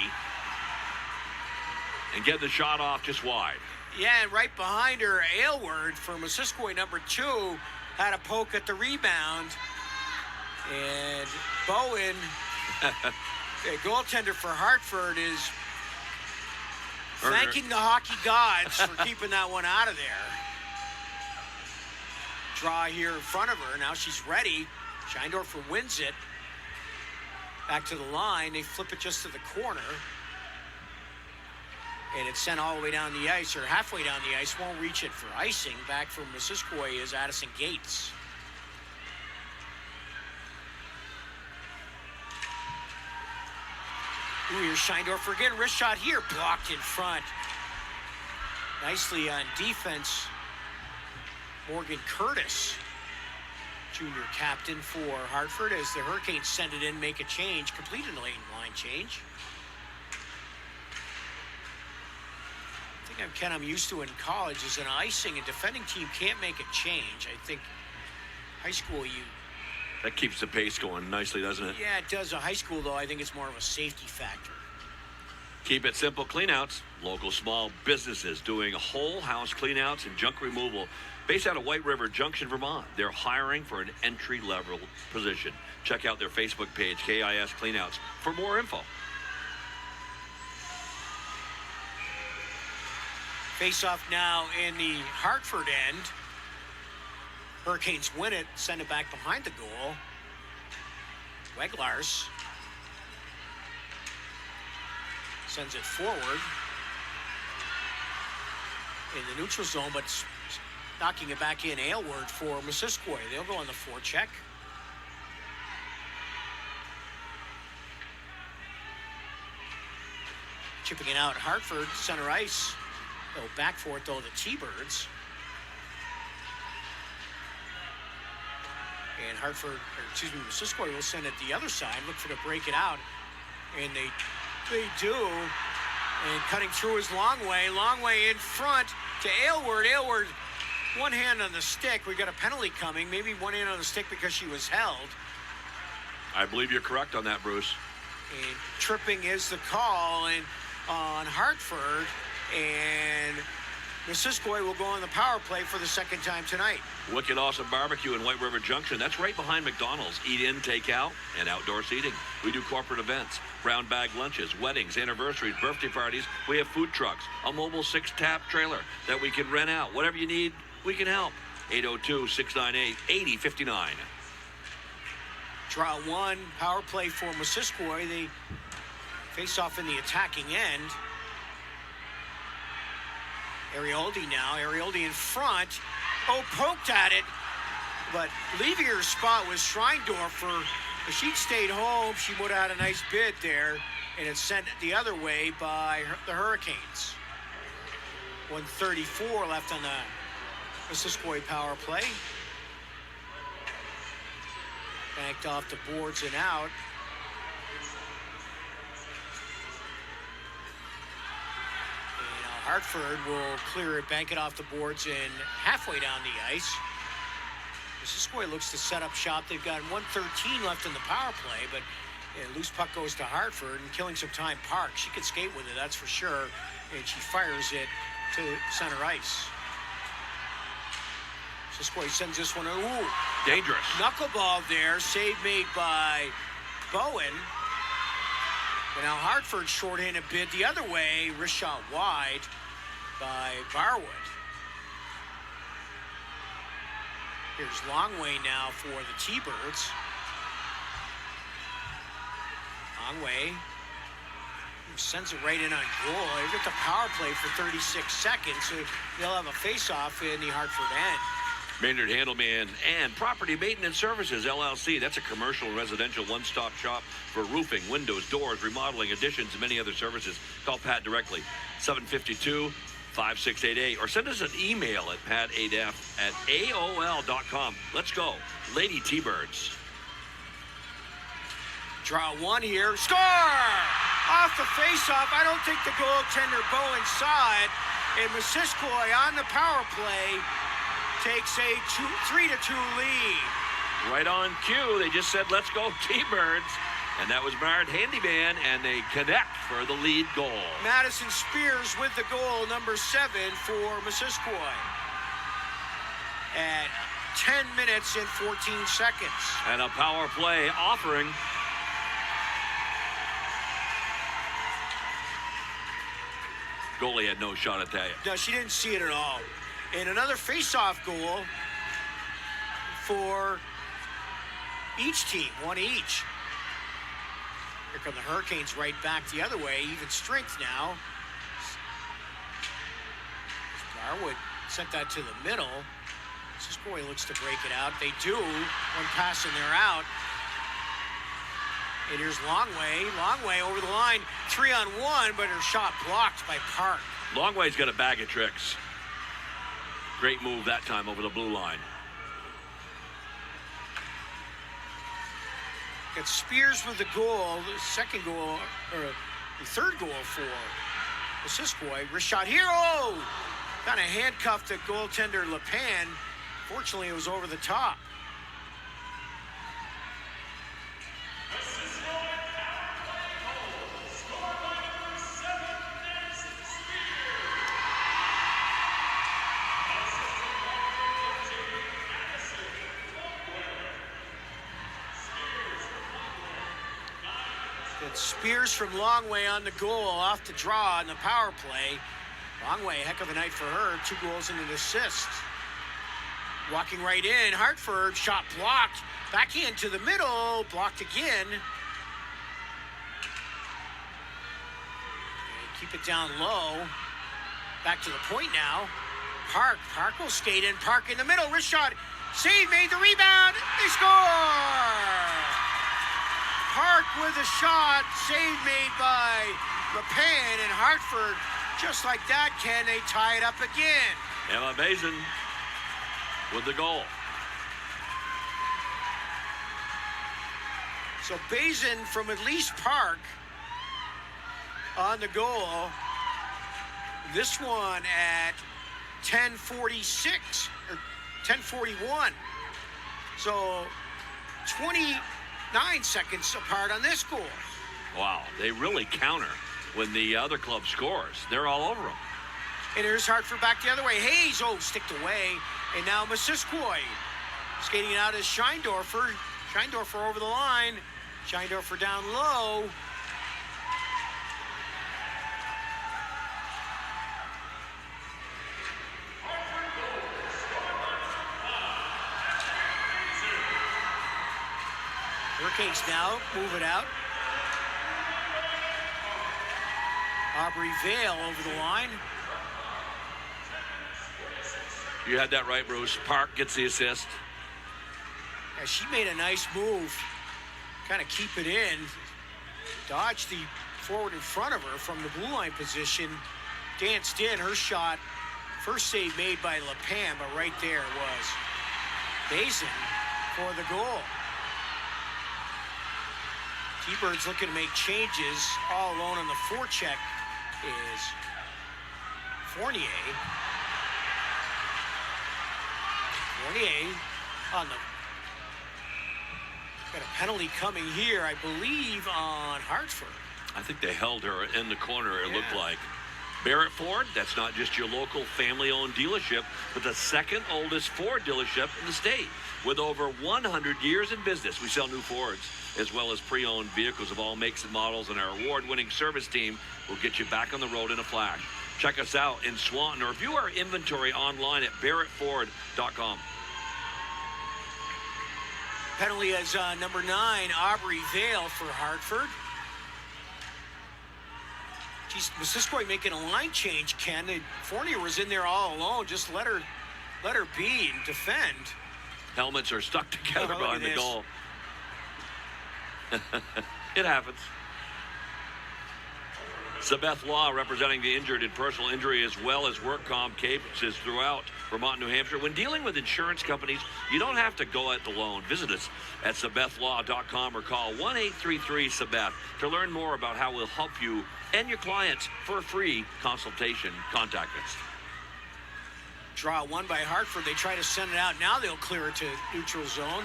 Speaker 2: and getting the shot off just wide.
Speaker 1: Yeah, and right behind her, Aylward for Missisquoi, number 2, had a poke at the rebound. And Bowen, the goaltender for Hartford, is thanking the hockey gods for keeping that one out of there. Draw here in front of her. Now she's ready. Scheindorfer wins it. Back to the line. They flip it just to the corner. And it's sent all the way down the ice, or halfway down the ice. Won't reach it for icing. Back from Missisquoi is Addison Gates. Ooh, here's Scheindorfer again. Wrist shot here. Blocked in front. Nicely on defense. Morgan Curtis, junior captain for Hartford, as the Hurricanes send it in, make a change, complete a lane line change. I think I'm used to in college is an icing, a defending team can't make a change. I think high school
Speaker 2: that keeps the pace going nicely, doesn't it?
Speaker 1: Yeah, it does. A high school, though, I think it's more of a safety factor.
Speaker 2: Keep it simple cleanouts. Local small businesses doing whole house cleanouts and junk removal. Based out of White River Junction, Vermont. They're hiring for an entry-level position. Check out their Facebook page, KIS Cleanouts, for more info.
Speaker 1: Face-off now in the Hartford end. Hurricanes win it, send it back behind the goal. Weglars sends it forward in the neutral zone, but knocking it back in. Aylward for Missisquoi. They'll go on the forecheck. Chipping it out, Hartford, center ice. Go back for it, though, the T-Birds. And Missisquoi will send it the other side, look for to break it out. And they do. And cutting through is Longway in front to Aylward. Aylward, one hand on the stick. We got a penalty coming. Maybe one hand on the stick because she was held.
Speaker 2: I believe you're correct on that, Bruce.
Speaker 1: And tripping is the call on Hartford. And Missisquoi will go on the power play for the second time tonight.
Speaker 2: Wicked Awesome Barbecue in White River Junction. That's right behind McDonald's. Eat in, take out, and outdoor seating. We do corporate events, brown bag lunches, weddings, anniversaries, birthday parties. We have food trucks, a mobile 6-tap trailer that we can rent out. Whatever you need, we can help. 802-698-8059.
Speaker 1: Draw one, power play for Missisquoi. They face off in the attacking end. Arioldi now. Arioldi in front. Oh, poked at it. But leaving her spot was Schreindorfer. If she'd stayed home, she would have had a nice bid there. And it's sent the other way by the Hurricanes. 1:34 left on the Missisquoi power play. Banked off the boards and out. Hartford will clear it, bank it off the boards and halfway down the ice. Missisquoi looks to set up shop. They've got 1:13 left in the power play, but loose puck goes to Hartford and killing some time Park. She can skate with it, that's for sure. And she fires it to center ice. Missisquoi sends this one. Ooh,
Speaker 2: dangerous.
Speaker 1: Knuckleball there, save made by Bowen. But now Hartford shorthanded bid the other way, wrist shot wide by Barwood. Here's Longway now for the T-Birds. Longway sends it right in on goal. They've got the power play for 36 seconds, so they'll have a face-off in the Hartford end.
Speaker 2: Maynard Handelman and Property Maintenance Services, LLC. That's a commercial residential one-stop shop for roofing, windows, doors, remodeling, additions, and many other services. Call Pat directly, 752-5688, or send us an email at pat8f@aol.com. Let's go. Lady T-Birds.
Speaker 1: Draw one here. Score! Off the face-off. I don't think the goaltender Bowen saw it. And Missisquoi on the power play takes a 3-2 lead.
Speaker 2: Right on cue. They just said, let's go T-Birds. And that was Maynard Handyman, and they connect for the lead goal.
Speaker 1: Madison Spears with the goal, number 7 for Missisquoi. At 10 minutes and 14 seconds.
Speaker 2: And a power play offering. Goalie had no shot at that.
Speaker 1: No, she didn't see it at all. And another face-off goal for each team, one each. Here come the Hurricanes right back the other way, even strength now. Garwood sent that to the middle. Missisquoi looks to break it out. They do. One pass and they're out. And here's Longway. Longway over the line, 3-on-1, but her shot blocked by Park.
Speaker 2: Longway's got a bag of tricks. Great move that time over the blue line.
Speaker 1: Got Spears with the goal, the second goal, or the third goal for Missisquoi. Wrist shot here. Oh! Kind of handcuffed the goaltender LePan. Fortunately, it was over the top. Spears from Longway on the goal, off the draw on the power play. Longway, heck of a night for her. 2 goals and an assist. Walking right in, Hartford, shot blocked. Backhand to the middle, blocked again. And keep it down low. Back to the point now. Park will skate in. Park in the middle, wrist shot. Save made, the rebound. They score! Park with a shot, save made by LePan, and Hartford, just like that, can they tie it up again?
Speaker 2: Emma Bazin with the goal.
Speaker 1: So Bazin from at least Park on the goal. This one at 10:46 or 10:41. So 29 seconds apart on this goal.
Speaker 2: Wow, they really counter when the other club scores. They're all over them.
Speaker 1: And here's Hartford back the other way. Hayes, sticked away. And now Missisquoi skating out as Scheindorfer. Scheindorfer over the line. Scheindorfer down low. Hurricanes now move it out. Aubrey Vale over the line.
Speaker 2: You had that right, Bruce. Park gets the assist.
Speaker 1: Yeah, she made a nice move. Kind of keep it in. Dodged the forward in front of her from the blue line position. Danced in her shot. First save made by LePan, but right there was Basin for the goal. T-Birds looking to make changes. All alone on the forecheck is Fournier. Fournier on the... Got a penalty coming here, I believe, on Hartford.
Speaker 2: I think they held her in the corner, it looked like. Barrett Ford, that's not just your local family-owned dealership, but the second oldest Ford dealership in the state. With over 100 years in business, we sell new Fords, as well as pre-owned vehicles of all makes and models, and our award-winning service team will get you back on the road in a flash. Check us out in Swanton or view our inventory online at barrettford.com.
Speaker 1: Penalty as number 9, Aubrey Vale for Hartford. Geez, Missisquoi making a line change, Ken. Fournier was in there all alone. Just let her be and defend.
Speaker 2: Helmets are stuck together behind the goal. It happens. Sabeth Law representing the injured in personal injury as well as work comp cases throughout Vermont, New Hampshire. When dealing with insurance companies, you don't have to go it alone. Visit us at sabethlaw.com or call 1-833-SABETH to learn more about how we'll help you and your clients for a free consultation. Contact us.
Speaker 1: Draw one by Hartford. They try to send it out. Now they'll clear it to neutral zone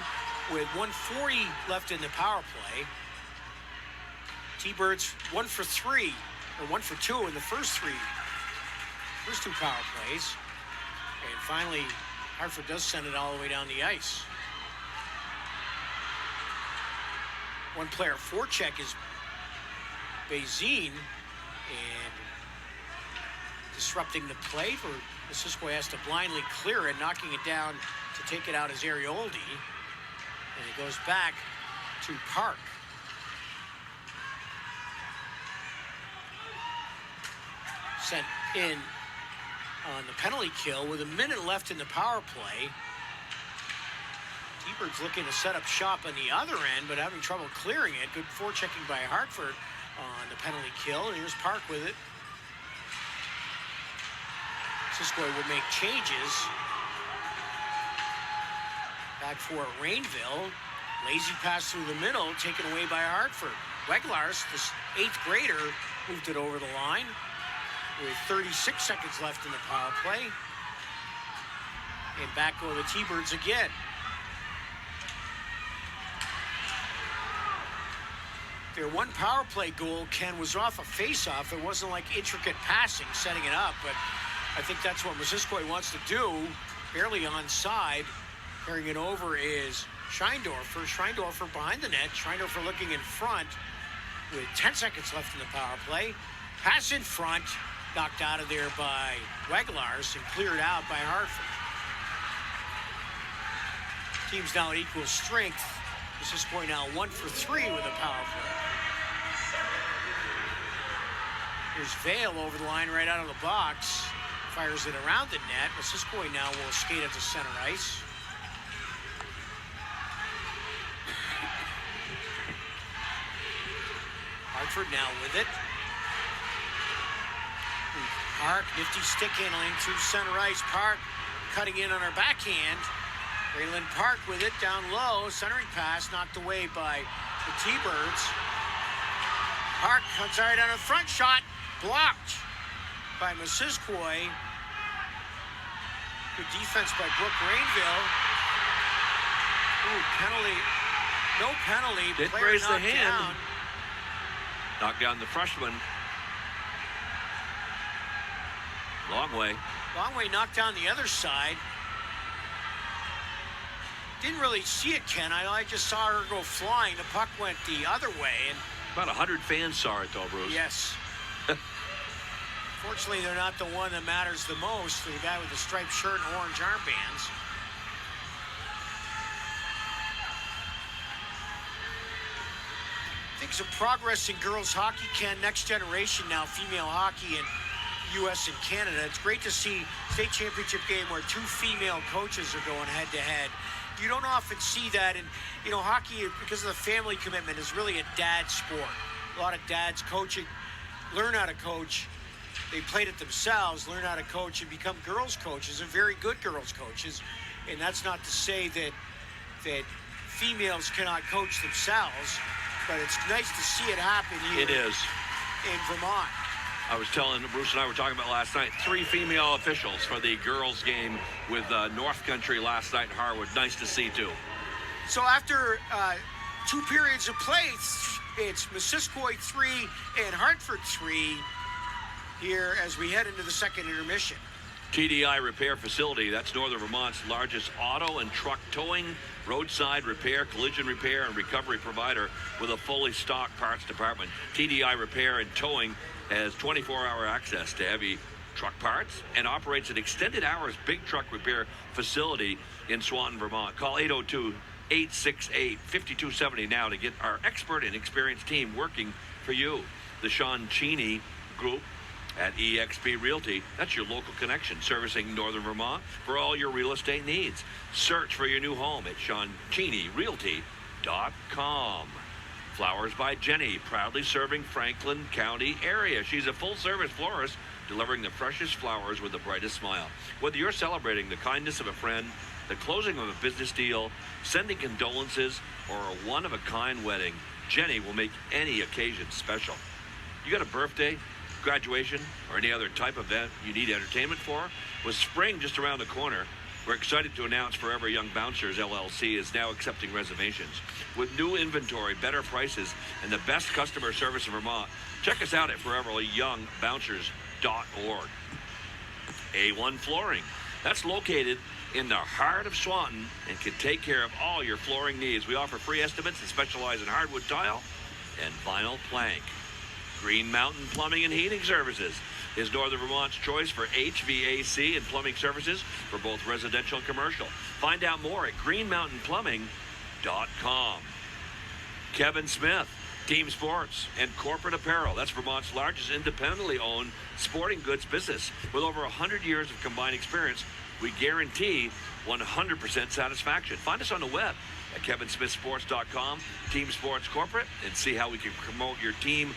Speaker 1: with 1:40 left in the power play. T-Birds 1 for 3, or 1 for 2 in the first two power plays. And finally, Hartford does send it all the way down the ice. One player forecheck is Bazine, and disrupting the play for Missisquoi has to blindly clear it, knocking it down to take it out as Arioldi. And it goes back to Park. Sent in on the penalty kill with a minute left in the power play. T-Birds looking to set up shop on the other end, but having trouble clearing it. Good forechecking by Hartford on the penalty kill. And here's Park with it. Missisquoi will make changes. Back for Rainville. Lazy pass through the middle, taken away by Hartford. Weglars, this 8th grader, moved it over the line with 36 seconds left in the power play. And back go the T-Birds again. Their one power play goal, Ken, was off a face-off. It wasn't like intricate passing, setting it up, but I think that's what Missisquoi wants to do. Barely onside. Carrying it over is Scheindorfer. Scheindorfer behind the net. Scheindorfer looking in front with 10 seconds left in the power play. Pass in front. Knocked out of there by Weglars and cleared out by Hartford. Team's now at equal strength. Missisquoi now 1 for 3 with a power play. Here's Vale over the line right out of the box. Fires it around the net. Missisquoi now will skate at the center ice. Hartford now with it. Park, nifty stick handling through center ice. Park cutting in on her backhand. Raylan Park with it down low. Centering pass knocked away by the T-Birds. Park comes right on a front shot. Blocked by Missisquoi. Good defense by Brooke Rainville. Ooh, penalty. No penalty.
Speaker 2: Didn't
Speaker 1: Player
Speaker 2: raise the
Speaker 1: knocked
Speaker 2: hand.
Speaker 1: down.
Speaker 2: Knocked down the freshman. Long way.
Speaker 1: Knocked down the other side. Didn't really see it, Ken. I just saw her go flying. The puck went the other way. And
Speaker 2: About 100 fans saw it, though, Bruce.
Speaker 1: yes. Fortunately, they're not the one that matters the most. The guy with the striped shirt and orange armbands. I think some progress in girls hockey, Ken. Next generation now, female hockey in U.S. and Canada. It's great to see state championship game where two female coaches are going head to head. You don't often see that, and hockey, because of the family commitment, is really a dad sport. A lot of dads coaching, learn how to coach. They played it themselves, learn how to coach, and become girls coaches, and very good girls coaches. And that's not to say that females cannot coach themselves, but it's nice to see it happen here.
Speaker 2: It is.
Speaker 1: In Vermont.
Speaker 2: I was telling Bruce and I were talking about last night, 3 female officials for the girls game with North Country last night in Hartford. Nice to see, too.
Speaker 1: So after 2 periods of play, it's Missisquoi 3 and Hartford 3 here as we head into the second intermission.
Speaker 2: TDI Repair Facility, that's Northern Vermont's largest auto and truck towing, roadside repair, collision repair, and recovery provider with a fully stocked parts department. TDI Repair and Towing has 24-hour access to heavy truck parts and operates an extended hours big truck repair facility in Swanton, Vermont. Call 802-868-5270 now to get our expert and experienced team working for you. The Sean Cheney Group at eXp Realty, that's your local connection, servicing Northern Vermont for all your real estate needs. Search for your new home at SeanCheneyRealty.com. Flowers by Jenny, proudly serving Franklin County area. She's a full-service florist, delivering the freshest flowers with the brightest smile. Whether you're celebrating the kindness of a friend, the closing of a business deal, sending condolences, or a one-of-a-kind wedding, Jenny will make any occasion special. You got a birthday, graduation, or any other type of event you need entertainment for? With spring just around the corner, we're excited to announce Forever Young Bouncers LLC is now accepting reservations. With new inventory, better prices, and the best customer service in Vermont, check us out at foreveryoungbouncers.org. A1 Flooring, that's located in the heart of Swanton and can take care of all your flooring needs. We offer free estimates and specialize in hardwood tile and vinyl plank. Green Mountain Plumbing and Heating Services is Northern Vermont's choice for HVAC and plumbing services for both residential and commercial. Find out more at greenmountainplumbing.com. Kevin Smith, Team Sports and Corporate Apparel. That's Vermont's largest independently owned sporting goods business. With over 100 years of combined experience, we guarantee 100% satisfaction. Find us on the web at kevinsmithsports.com, Team Sports Corporate, and see how we can promote your team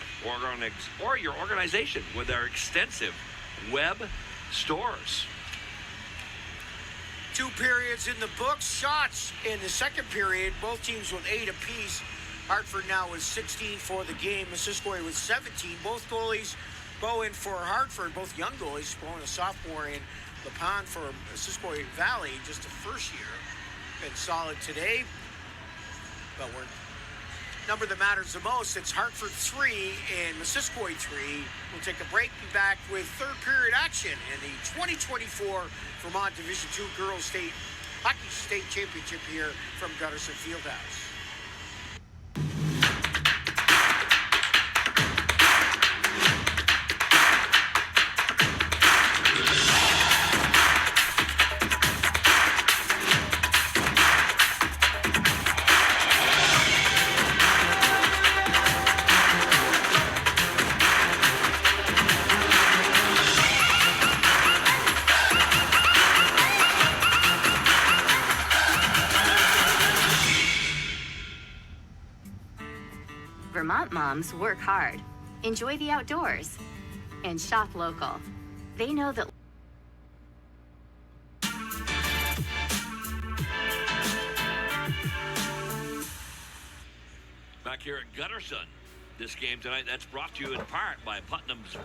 Speaker 2: or your organization with our extensive web stores.
Speaker 1: 2 periods in the books. Shots in the second period. Both teams with 8 apiece. Hartford now with 16 for the game. Missisquoi with 17. Both goalies go in for Hartford. Both young goalies. Bowen, a sophomore, and LePond for Missisquoi Valley, just a first year. Been solid today. But we're number that matters the most. It's Hartford 3 and Missisquoi 3. We'll take a break. Be back with third period action in the 2024 Vermont Division II Girls Hockey State Championship here from Gutterson Fieldhouse.
Speaker 3: Vermont moms work hard, enjoy the outdoors, and shop local. They know that
Speaker 2: Back here at Gutterson, this game tonight, that's brought to you in part by Putnam's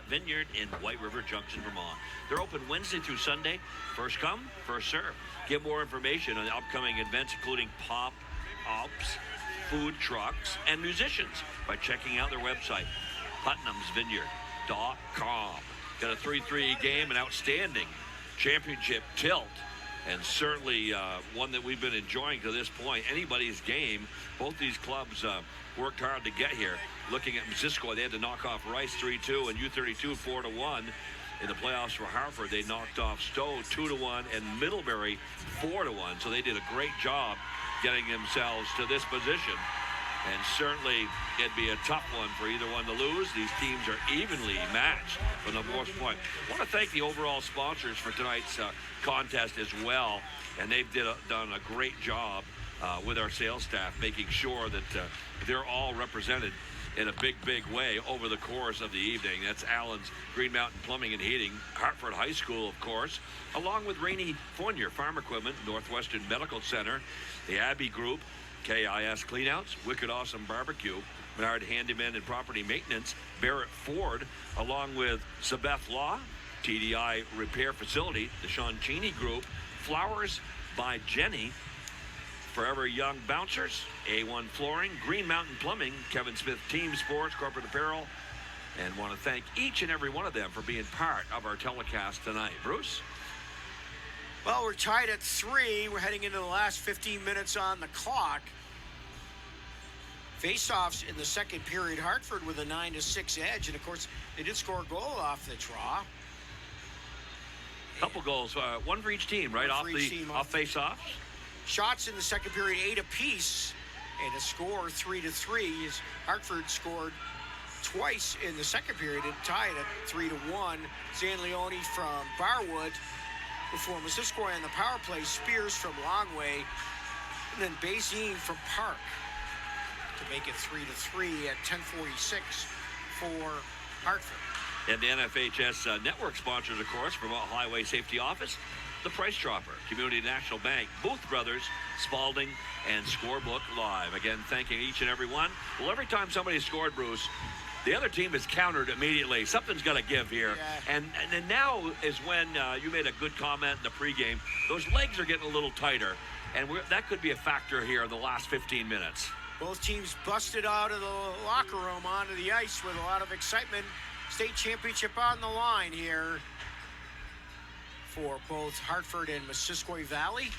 Speaker 2: Vineyard in White River Junction, Vermont. They're open Wednesday through Sunday. First come, first serve. Get more information on the upcoming events, including pop-ups, food trucks, and musicians by checking out their website, putnamsvineyard.com. got a 3-3 game, an outstanding championship tilt, and certainly one that we've been enjoying to this point. Anybody's game. Both these clubs worked hard to get here. Looking at Missisquoi, they had to knock off Rice 3-2 and U32 4-1. In the playoffs for Hartford, they knocked off Stowe 2-1 and Middlebury 4-1. So they did a great job getting themselves to this position. And certainly it'd be a tough one for either one to lose. These teams are evenly matched for the most point. I want to thank the overall sponsors for tonight's contest as well. And they've done a great job with our sales staff, making sure that they're all represented in a big way over the course of the evening. That's Allen's Green Mountain Plumbing and Heating, Hartford High School, of course, along with Rainey Fournier Farm Equipment, Northwestern Medical Center, the Abbey Group, KIS Cleanouts, Wicked Awesome Barbecue, Menard Handyman and Property Maintenance, Barrett Ford, along with Sabeth Law, TDI Repair Facility, the Sean Cheney Group, Flowers by Jenny, Forever Young Bouncers, A1 Flooring, Green Mountain Plumbing, Kevin Smith Team Sports, Corporate Apparel, and want to thank each and every one of them for being part of our telecast tonight. Bruce?
Speaker 1: Well, we're tied at 3. We're heading into the last 15 minutes on the clock. Face-offs in the second period. Hartford with a 9-6 edge, and of course, they did score a goal off the draw.
Speaker 2: Couple goals, one for each team, right? Off face-offs.
Speaker 1: Shots in the second period, 8 apiece, and a score 3-3 as Hartford scored twice in the second period and tied at 3-1. Zanleone from Barwood before Missisquoi on the power play, Spears from Longway, and then Bazine from Park to make it 3-3 at 10:46 for Hartford.
Speaker 2: And the NFHS network sponsors, of course, Vermont Highway Safety Office, the Price Dropper, Community National Bank, Booth Brothers, Spalding, and Scorebook Live. Again, thanking each and every one. Well, every time somebody scored, Bruce, the other team is countered immediately. Something's got to give here.
Speaker 1: Yeah.
Speaker 2: And now is when you made a good comment in the pregame. Those legs are getting a little tighter, and that could be a factor here in the last 15 minutes.
Speaker 1: Both teams busted out of the locker room onto the ice with a lot of excitement. State championship on the line here for both Hartford and Missisquoi Valley.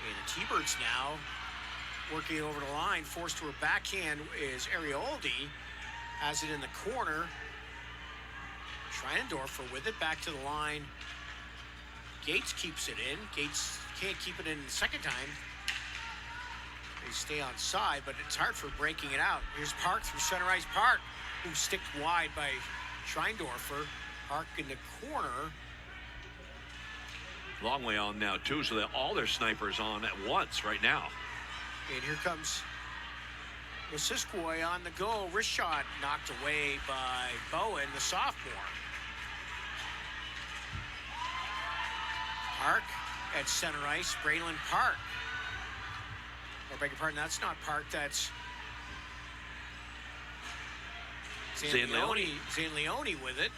Speaker 1: And the T-Birds now working over the line, forced to a backhand is Arioldi. Has it in the corner. Schreinendorfer with it, back to the line. Gates keeps it in. Gates can't keep it in the second time. They stay on side, but it's Hartford breaking it out. Here's Park through center ice. Park, who sticked wide by Schreinendorfer. Park in the corner.
Speaker 2: Long way on now, too, so that all their snipers on at once right now.
Speaker 1: And here comes Missisquoi on the go. Wrist shot knocked away by Bowen, the sophomore. Park at center ice. Braylon Park. I beg your pardon, that's not Park, that's Zanleone with it.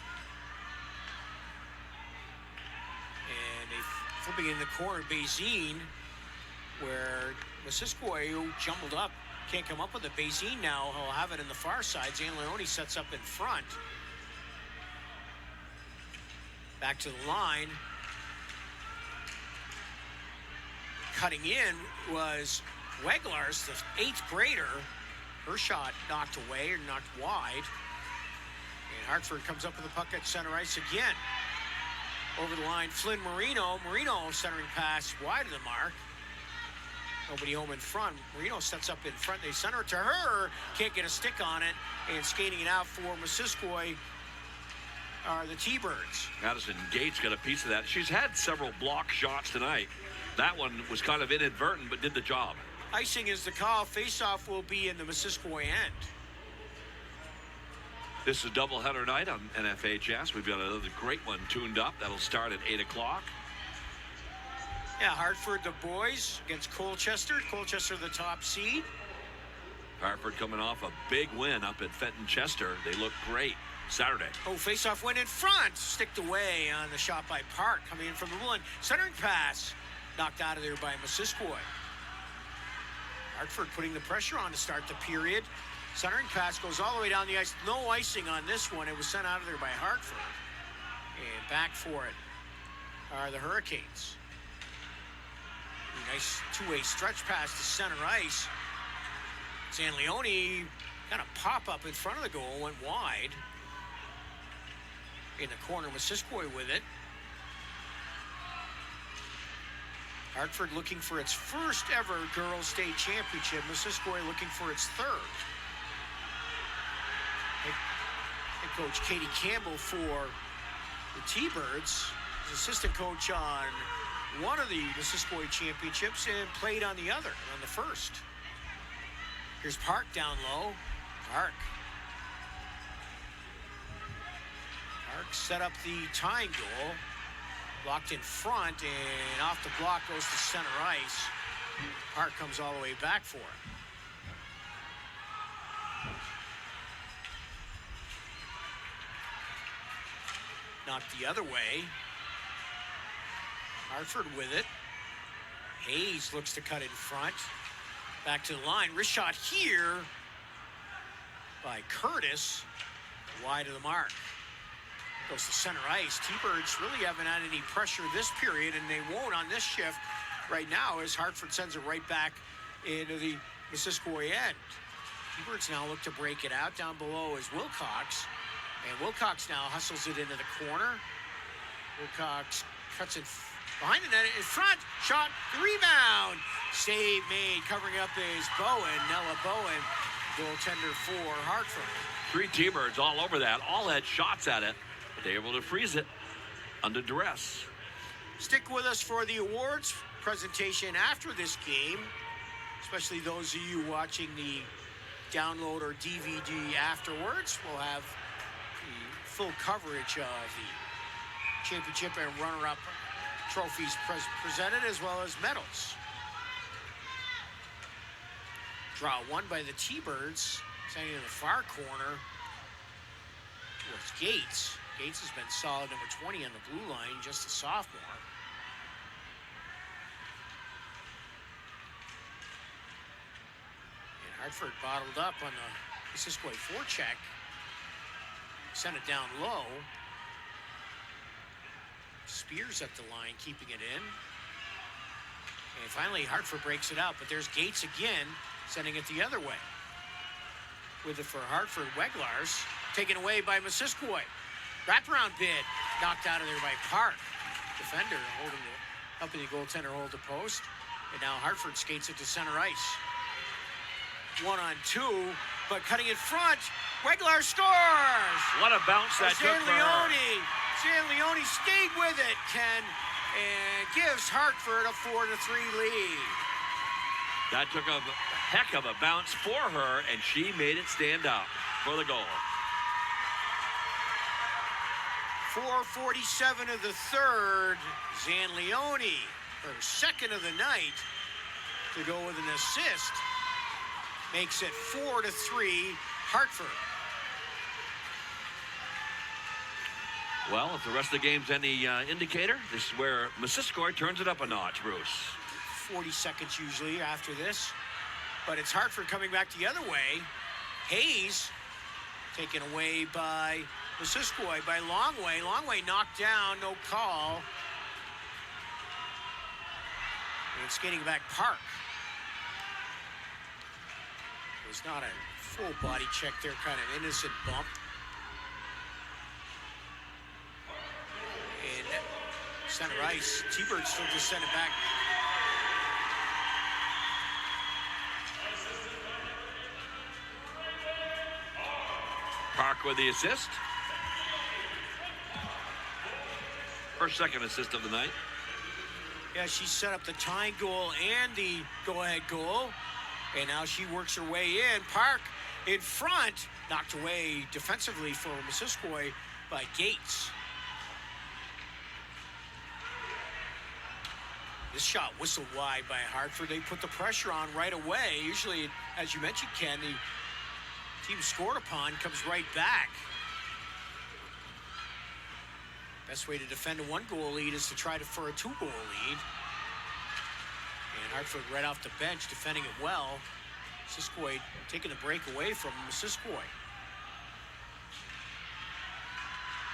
Speaker 1: And they flipping in the corner, Bazine, where Missisquoi, who jumbled up, can't come up with it. Bazine now, he'll have it in the far side. Zanleone sets up in front. Back to the line. Cutting in was Weglars, the 8th grader. Her shot knocked away or knocked wide. And Hartford comes up with the puck at center ice again. Over the line, Flynn Marino. Marino centering pass wide of the mark. Nobody home in front. Marino sets up in front. They center it to her. Can't get a stick on it. And skating it out for Missisquoi are the T-Birds.
Speaker 2: Madison Gates got a piece of that. She's had several block shots tonight. That one was kind of inadvertent, but did the job.
Speaker 1: Icing is the call. Face-off will be in the Missisquoi end.
Speaker 2: This is a doubleheader night on NFHS. We've got another great one tuned up. That'll start at 8 o'clock.
Speaker 1: Yeah, Hartford, the boys, against Colchester. Colchester, the top seed.
Speaker 2: Hartford coming off a big win up at Fenton Chester. They look great Saturday.
Speaker 1: Oh, face-off went in front. Sticked away on the shot by Park. Coming in from the blue line. Centering pass. Knocked out of there by Missisquoi. Hartford putting the pressure on to start the period. Centering pass goes all the way down the ice. No icing on this one. It was sent out of there by Hartford. And back for it are the Hurricanes. A nice two-way stretch pass to center ice. Zanleone kind of pop up in front of the goal, went wide. In the corner, Missisquoi with it. Hartford looking for its first ever girls state championship. Missisquoi looking for its third. Head coach Katie Campbell for the T-Birds is assistant coach on one of the Missisquoi championships and played on the other, on the first. Here's Park down low. Park set up the tying goal. Blocked in front, and off the block goes to center ice. Park comes all the way back for it. Knocked the other way. Hartford with it. Hayes looks to cut in front. Back to the line. Wrist shot here by Curtis. Wide of the mark. Goes to center ice. T-Birds really haven't had any pressure this period, and they won't on this shift right now as Hartford sends it right back into the Missisquoi end. T-Birds now look to break it out. Down below is Wilcox, and Wilcox now hustles it into the corner. Wilcox cuts it behind the net, in front, shot, the rebound. Save made, covering up is Bowen, Nella Bowen, goaltender for Hartford.
Speaker 2: 3 T-Birds all over that, all had shots at it. They're able to freeze it under duress.
Speaker 1: Stick with us for the awards presentation after this game, especially those of you watching the download or DVD afterwards. We'll have the full coverage of the championship and runner-up trophies presented, as well as medals. Draw one by the T-Birds, standing in the far corner was Gates. Gates has been solid, number 20 on the blue line, just a sophomore. And Hartford bottled up on the Missisquoi forecheck. Sent it down low. Spears at the line, keeping it in. And finally, Hartford breaks it out, but there's Gates again, sending it the other way. With it for Hartford, Weglars, taken away by Missisquoi. Wraparound bid, knocked out of there by Park. Defender helping the goaltender hold the post. And now Hartford skates it to center ice. 1-on-2, but cutting in front, Weglars scores!
Speaker 2: What a bounce that took for her.
Speaker 1: Zanleone stayed with it, Ken, and gives Hartford a 4-3 lead.
Speaker 2: That took a heck of a bounce for her, and she made it stand up for the goal.
Speaker 1: 4:47 of the third. Zanleone, her second of the night, to go with an assist. Makes it 4-3 Hartford.
Speaker 2: Well, if the rest of the game's any indicator, this is where Missisquoi turns it up a notch, Bruce.
Speaker 1: 40 seconds usually after this. But it's Hartford coming back the other way. Hayes taken away by Missisquoi by Longway. Longway knocked down, no call. And skating back Park. It was not a full body check there, kind of innocent bump. And center ice, T-Bird still just sent it back.
Speaker 2: Park with the assist. Her second assist of the night.
Speaker 1: Yeah, she set up the tying goal and the go-ahead goal. And now she works her way in. Park in front, knocked away defensively for Missisquoi by Gates. This shot whistled wide by Hartford. They put the pressure on right away. Usually, as you mentioned, Ken, the team scored upon comes right back. Best way to defend a 1-goal lead is to try for a 2-goal lead. And Hartford right off the bench defending it well. Missisquoi taking the break away from Missisquoi.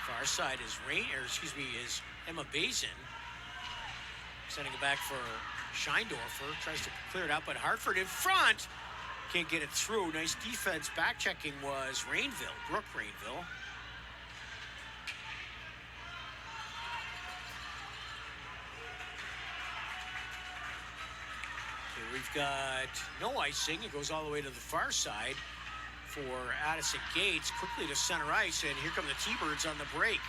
Speaker 1: Far side is is Emma Bazin. Sending it back for Scheindorfer. Tries to clear it out, but Hartford in front. Can't get it through. Nice defense. Back checking was Brooke Rainville. Okay, we've got no icing. It goes all the way to the far side for Addison Gates. Quickly to center ice, and here come the T-Birds on the break.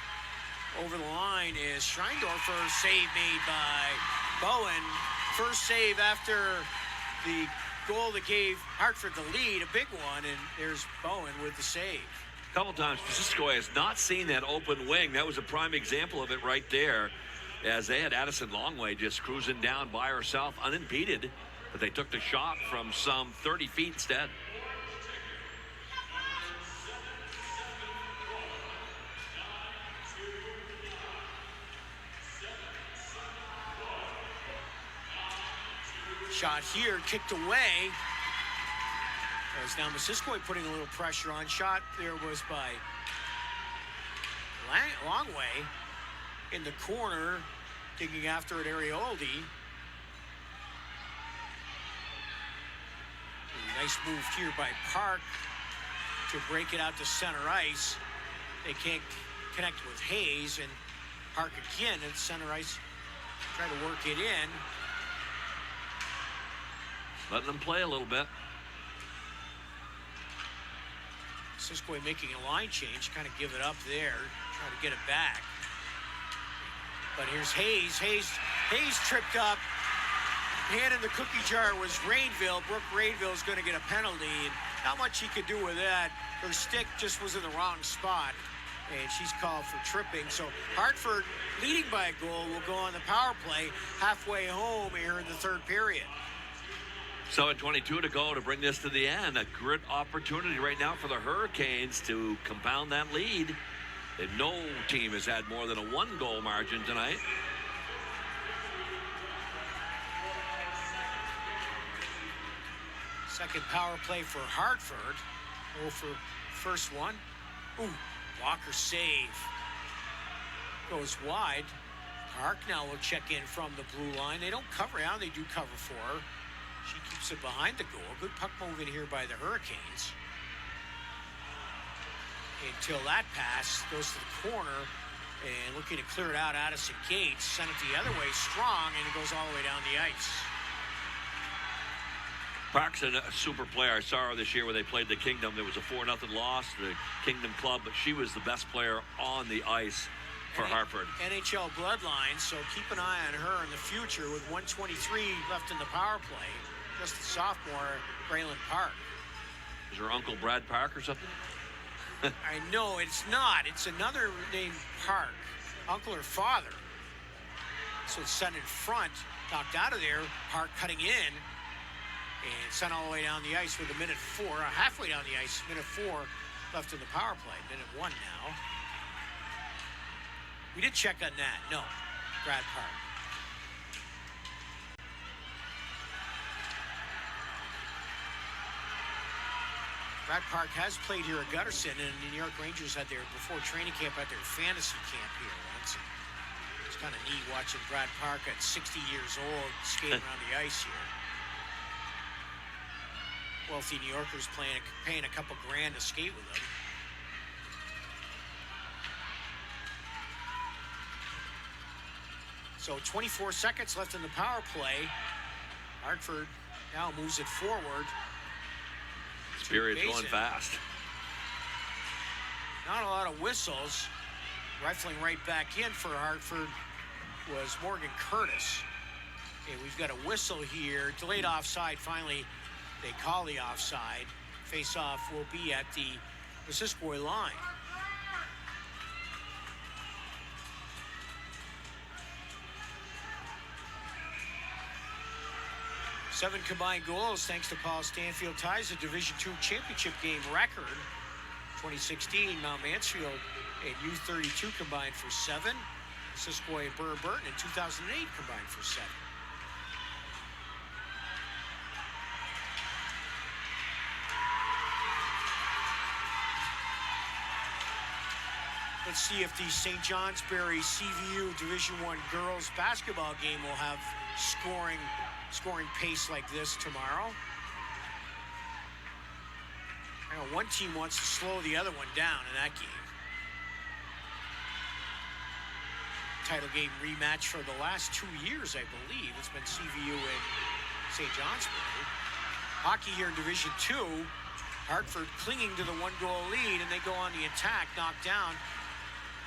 Speaker 1: Over the line is Scheindorfer. Save made by Bowen. First save after the goal that gave Hartford the lead, a big one, and there's Bowen with the save.
Speaker 2: A couple times, Missisquoi has not seen that open wing. That was a prime example of it right there, as they had Addison Longway just cruising down by herself, unimpeded, but they took the shot from some 30 feet instead.
Speaker 1: Shot here, kicked away. As now Missisquoi putting a little pressure on. Shot there was by Longway in the corner, digging after it, Arioldi. Nice move here by Park to break it out to center ice. They can't connect with Hayes, and Park again at center ice, try to work it in.
Speaker 2: Letting them play a little bit.
Speaker 1: Missisquoi making a line change, kind of give it up there, try to get it back. But here's Hayes. Hayes tripped up. Hand in the cookie jar was Rainville. Brooke Rainville is going to get a penalty, and not much he could do with that. Her stick just was in the wrong spot, and she's called for tripping. So Hartford, leading by a goal, will go on the power play halfway home here in the third period.
Speaker 2: So at 22 to go to bring this to the end. A great opportunity right now for the Hurricanes to compound that lead. And no team has had more than a 1-goal margin tonight.
Speaker 1: Second power play for Hartford. For first one. Ooh, blocker save. Goes wide. Park now will check in from the blue line. They don't cover now. They do cover for her. She keeps it behind the goal. Good puck move in here by the Hurricanes. Until that pass goes to the corner, and looking to clear it out, Addison Gates sent it the other way, strong, and it goes all the way down the ice.
Speaker 2: Park's a super player. I saw her this year when they played the Kingdom. There was a 4-0 loss to the Kingdom club, but she was the best player on the ice for Hartford.
Speaker 1: NHL bloodline, so keep an eye on her in the future with 1:23 left in the power play. Just a sophomore, Braylon Park.
Speaker 2: Is her uncle Brad Park or something?
Speaker 1: I know, it's not. It's another named Park. Uncle or father. So it's sent in front, knocked out of there. Park cutting in. And sent all the way down the ice with a minute 4, halfway down the ice, minute 4 left in the power play. Minute 1 now. We did check on that. No, Brad Park. Brad Park has played here at Gutterson, and the New York Rangers had their, before training camp, had their fantasy camp here once. It's kind of neat watching Brad Park at 60 years old skating around the ice here. Wealthy New Yorkers paying a couple grand to skate with them. So 24 seconds left in the power play. Hartford now moves it forward.
Speaker 2: This period's going fast.
Speaker 1: Not a lot of whistles. Rifling right back in for Hartford was Morgan Curtis. Okay, we've got a whistle here. Delayed offside. Finally, they call the offside. Face-off will be at the Missisquoi line. Seven combined goals thanks to Paul Stanfield. Ties the Division II championship game record. 2016, Mount Mansfield and U32 combined for 7. Missisquoi and Burlington in 2008 combined for 7. Let's see if the St. Johnsbury CVU Division I girls basketball game will have scoring pace like this tomorrow. I know one team wants to slow the other one down in that game. Title game rematch for the last 2 years, I believe. It's been CVU and St. Johnsbury. Hockey here in Division II. Hartford clinging to the 1-goal lead, and they go on the attack, knocked down.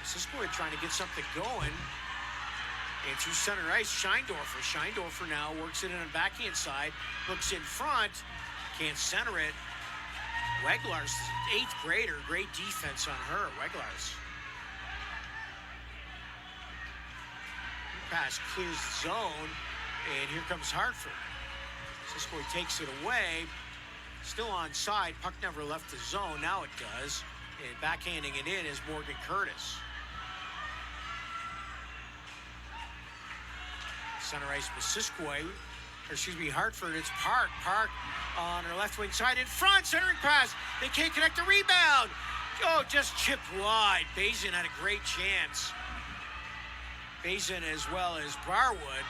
Speaker 1: Missisquoi trying to get something going. And through center ice, Scheindorfer. Scheindorfer now works it in the backhand side, looks in front, can't center it. Weglar's 8th grader, great defense on her. Weglar's. Pass clears the zone, and here comes Hartford. Missisquoi takes it away. Still onside. Puck never left the zone. Now it does. And backhanding it in is Morgan Curtis. Center ice, Hartford. It's Park. Park on her left wing side in front. Centering pass. They can't connect the rebound. Oh, just chipped wide. Bazin had a great chance. Bazin as well as Barwood.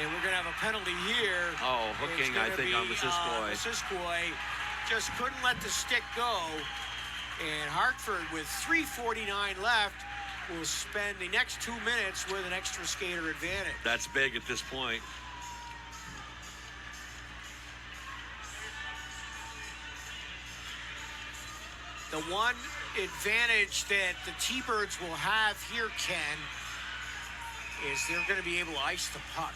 Speaker 1: And we're going to have a penalty here.
Speaker 2: Oh, hooking, I think, on Missisquoi.
Speaker 1: Missisquoi just couldn't let the stick go. And Hartford, with 3:49 left, will spend the next 2 minutes with an extra skater advantage.
Speaker 2: That's big at this point.
Speaker 1: The one advantage that the T-Birds will have here, Ken, is they're going to be able to ice the puck.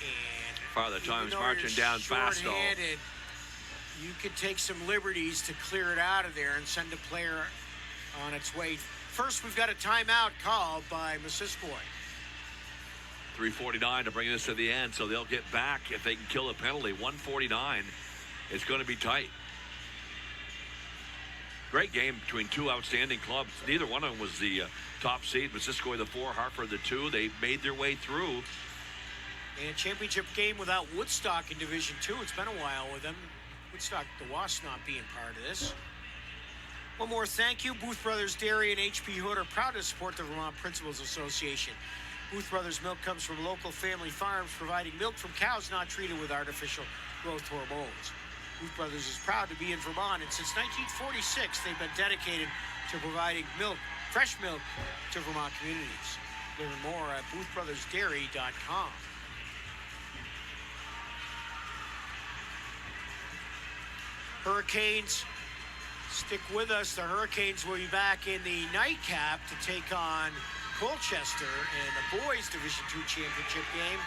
Speaker 1: And
Speaker 2: Father Time's marching down fast, though.
Speaker 1: You could take some liberties to clear it out of there and send a player on its way. First, we've got a timeout called by Missisquoi.
Speaker 2: 3:49 to bring this to the end, so they'll get back if they can kill a penalty. 1:49. It's going to be tight. Great game between two outstanding clubs. Neither one of them was the top seed. Missisquoi the 4, Hartford the 2. They made their way through.
Speaker 1: And a championship game without Woodstock in Division II. It's been a while with them. Woodstock, the Wasps, not being part of this. One more thank you. Booth Brothers Dairy and H.P. Hood are proud to support the Vermont Principals Association. Booth Brothers milk comes from local family farms, providing milk from cows not treated with artificial growth hormones. Booth Brothers is proud to be in Vermont, and since 1946, they've been dedicated to providing milk, fresh milk, to Vermont communities. Learn more at boothbrothersdairy.com. Hurricanes, stick with us. The Hurricanes will be back in the nightcap to take on Colchester in the boys Division II championship game.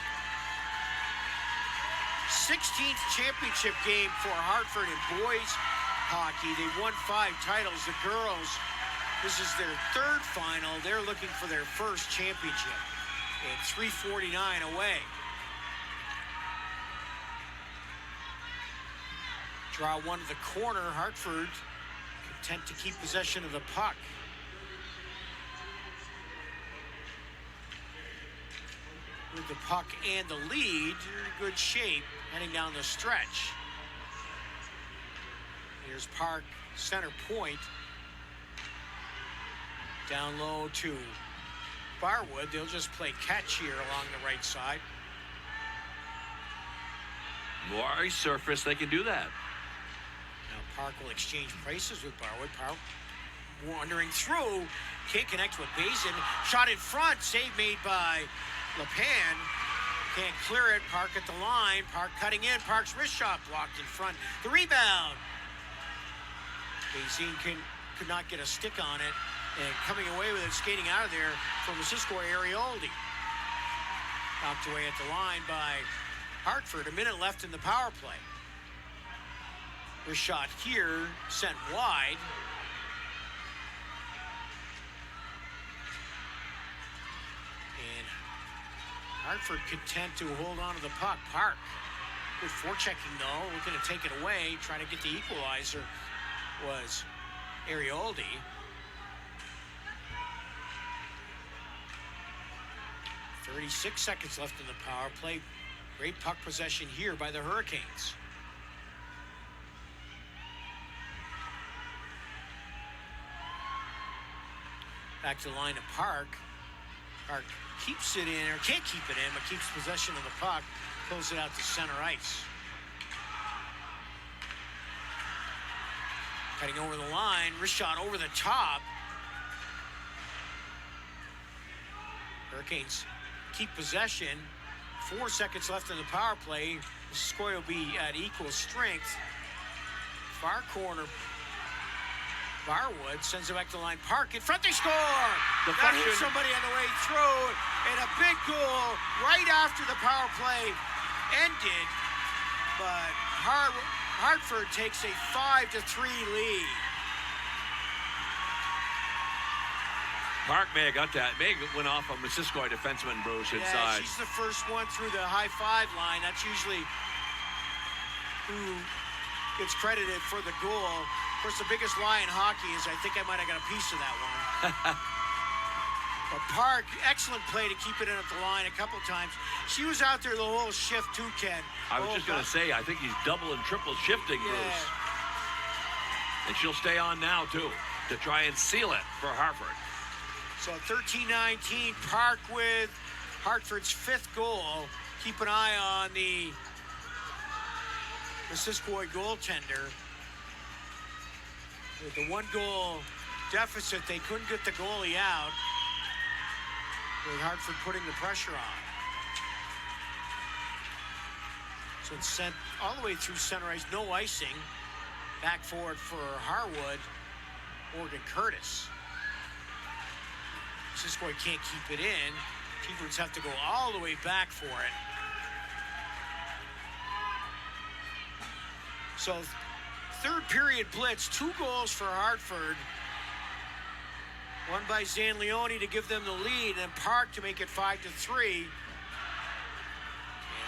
Speaker 1: 16th championship game for Hartford in boys hockey. They've won 5 titles. The girls, this is their 3rd final. They're looking for their 1st championship. And 3:49 away. Draw one to the corner. Hartford content to keep possession of the puck. With the puck and the lead, you're in good shape heading down the stretch. Here's Park, center point. Down low to Barwood. They'll just play catch here along the right side.
Speaker 2: More ice surface, they can do that.
Speaker 1: Now Park will exchange places with Barwood. Park wandering through, can't connect with Bazin. Shot in front, save made by LePan. Can't clear it. Park at the line. Park cutting in. Park's wrist shot blocked in front. The rebound. Bazin could not get a stick on it. And coming away with it, skating out of there for Missisquoi, Arioldi. Knocked away at the line by Hartford. A minute left in the power play. Wrist shot here, sent wide. And Hartford content to hold on to the puck. Park, good forechecking though, looking to take it away, trying to get the equalizer was Arioldi. .36 seconds left in the power play. Great puck possession here by the Hurricanes. Back to the line of Park. Park keeps it in, or can't keep it in, but keeps possession of the puck. Pulls it out to center ice. Cutting over the line, wrist shot over the top. Hurricanes keep possession. 4 seconds left in the power play. Missisquoi will be at equal strength. Far corner. Barwood sends it back to the line. Park in front, they score! That hit somebody on the way through, and a big goal right after the power play ended. But Hartford takes a 5-3 lead.
Speaker 2: Park may have got that. May have went off a Missisquoi defenseman, Bruce, inside.
Speaker 1: Yeah, she's the first one through the high-five line. That's usually who gets credited for the goal. Of course, the biggest lie in hockey is I think I might have got a piece of that one. But Park, excellent play to keep it in at the line a couple times. She was out there the whole shift too, Ken.
Speaker 2: I was just going to say, I think he's double and triple shifting, Bruce. And she'll stay on now, too, to try and seal it for Hartford.
Speaker 1: So 13-19, Park with Hartford's 5th goal. Keep an eye on the Missisquoi goaltender. With the 1-goal deficit, they couldn't get the goalie out. With Hartford putting the pressure on. So it's sent all the way through center ice, no icing. Back forward for Harwood, Morgan Curtis. Missisquoi can't keep it in. Keepers have to go all the way back for it. So third period blitz, 2 goals for Hartford. One by Zanleone to give them the lead, and Park to make it 5-3. And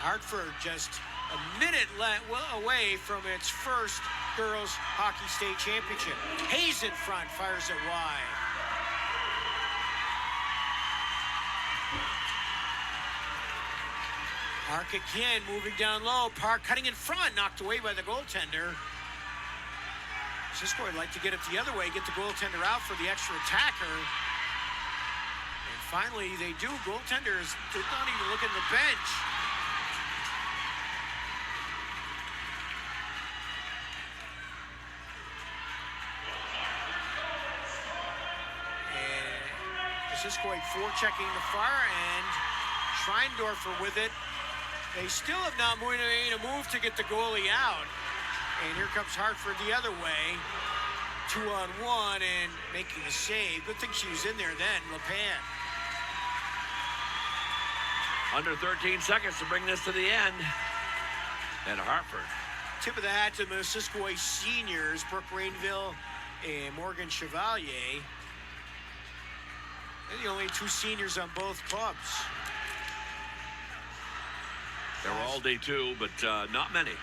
Speaker 1: Hartford just a minute away from its first girls hockey state championship. Hayes in front, fires it wide. Park again moving down low. Park cutting in front, knocked away by the goaltender. Missisquoi would like to get it the other way, get the goaltender out for the extra attacker. And finally, they do. Goaltenders did not even look at the bench. And Missisquoi forechecking the far end. Schreindorfer with it. They still have not made a move to get the goalie out. And here comes Hartford the other way. 2-on-1 and making the save. Good thing she was in there then, LePan.
Speaker 2: Under 13 seconds to bring this to the end. And Hartford.
Speaker 1: Tip of the hat to Missisquoi seniors, Brooke Rainville and Morgan Chevalier. They're the only 2 seniors on both clubs.
Speaker 2: They were all day too, but not many.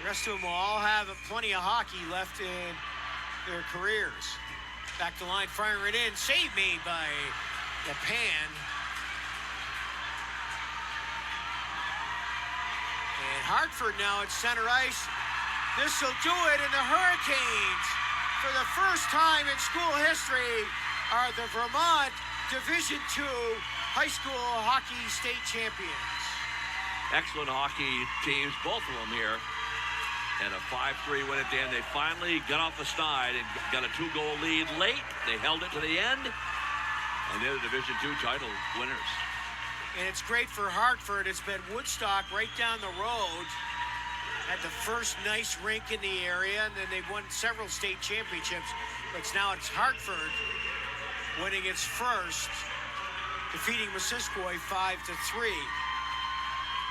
Speaker 1: The rest of them will all have plenty of hockey left in their careers. Back to line, firing it in. Save made by LePan. And Hartford now at center ice. This will do it, and the Hurricanes, for the first time in school history, are the Vermont Division II high school hockey state champions.
Speaker 2: Excellent hockey teams, both of them here. And a 5-3 win at the end. They finally got off the snide and got a 2-goal lead late. They held it to the end. And they're the Division II title winners.
Speaker 1: And it's great for Hartford. It's been Woodstock right down the road. Had the first nice rink in the area, and then they've won several state championships. But now it's Hartford winning its first, defeating Missisquoi 5-3.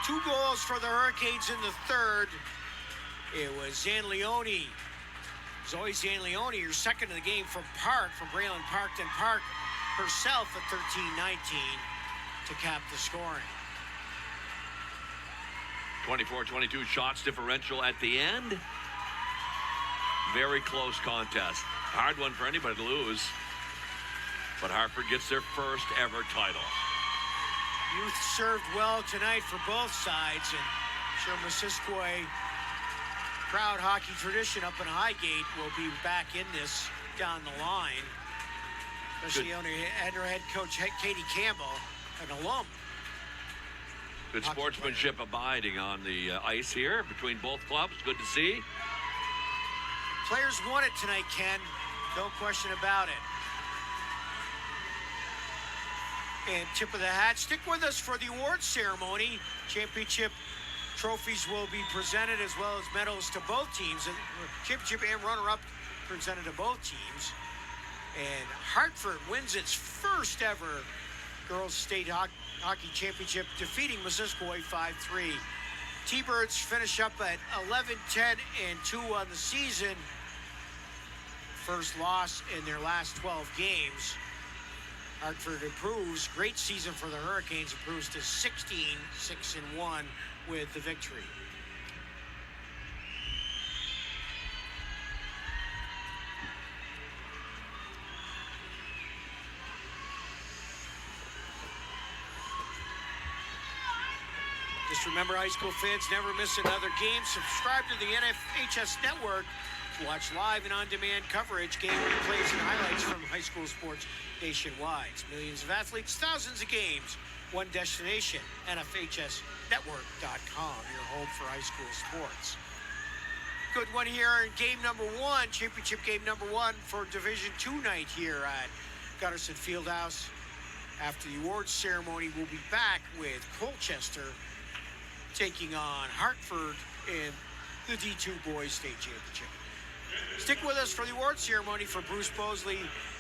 Speaker 1: 2 goals for the Hurricanes in the third. It was Zanleone. Zoe Zanleone, your second of the game from Park, from Braylon Park. Then Park herself at 13-19 to cap the scoring.
Speaker 2: 24-22 shots differential at the end. Very close contest. Hard one for anybody to lose. But Hartford gets their first ever title.
Speaker 1: Youth served well tonight for both sides, and sure Missisquoi proud hockey tradition up in Highgate will be back in this down the line. Especially under her head coach, Katie Campbell, an alum.
Speaker 2: Good sportsmanship abiding on the ice here between both clubs. Good to see.
Speaker 1: Players won it tonight, Ken. No question about it. And tip of the hat, stick with us for the awards ceremony. Championship trophies will be presented as well as medals to both teams. And championship and runner-up presented to both teams. And Hartford wins its first ever girls state hockey championship, defeating Missisquoi 5-3. T-Birds finish up at 11-10-2 on the season. First loss in their last 12 games. Hartford improves. Great season for the Hurricanes. Improves to 16-6-1 with the victory. Just remember, high school fans, never miss another game. Subscribe to the NFHS Network to watch live and on-demand coverage, game replays, and highlights from high school sports nationwide. Millions of athletes, thousands of games, one destination, NFHSnetwork.com, your home for high school sports. Good one here in game number one, championship game number one for Division II night here at Gutterson Fieldhouse. After the awards ceremony, we'll be back with Colchester taking on Hartford in the D2 Boys State Championship. Stick with us for the awards ceremony for Bruce Bosley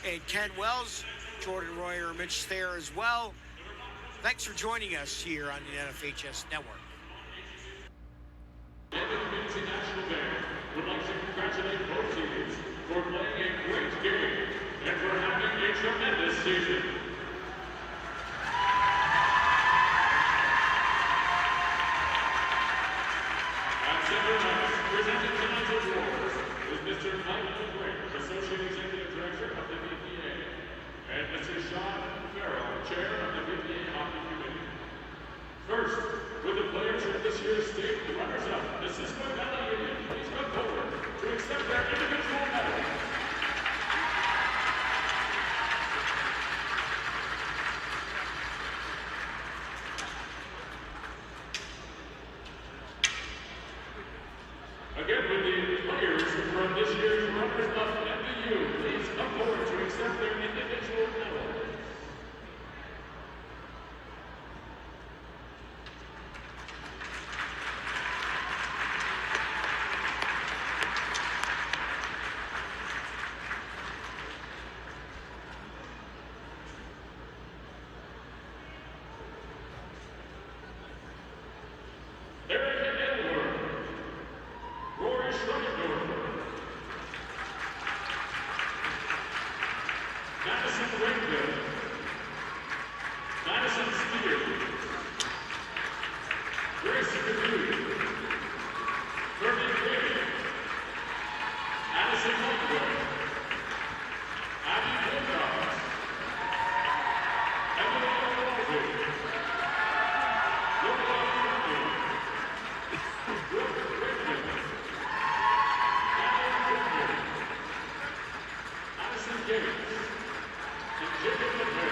Speaker 1: and Ken Wells, Jordan Royer, Mitch Thayer as well. Thanks for joining us here on the NFHS Network.
Speaker 8: The National Bank would like to congratulate both teams for playing a great game and for having a tremendous season. Presenting tonight's awards is Mr. Michael Drake, Associate Executive Director of the VPA, and Mr. Sean Farrell, Chair of the VPA Hockey Committee. First, with the players of this year's state runners-up, Missisquoi Valley Union, please come forward to accept their individual medals. Again, with the players from this year's runners-up MBU, please come forward to accept their individual medals. Jacob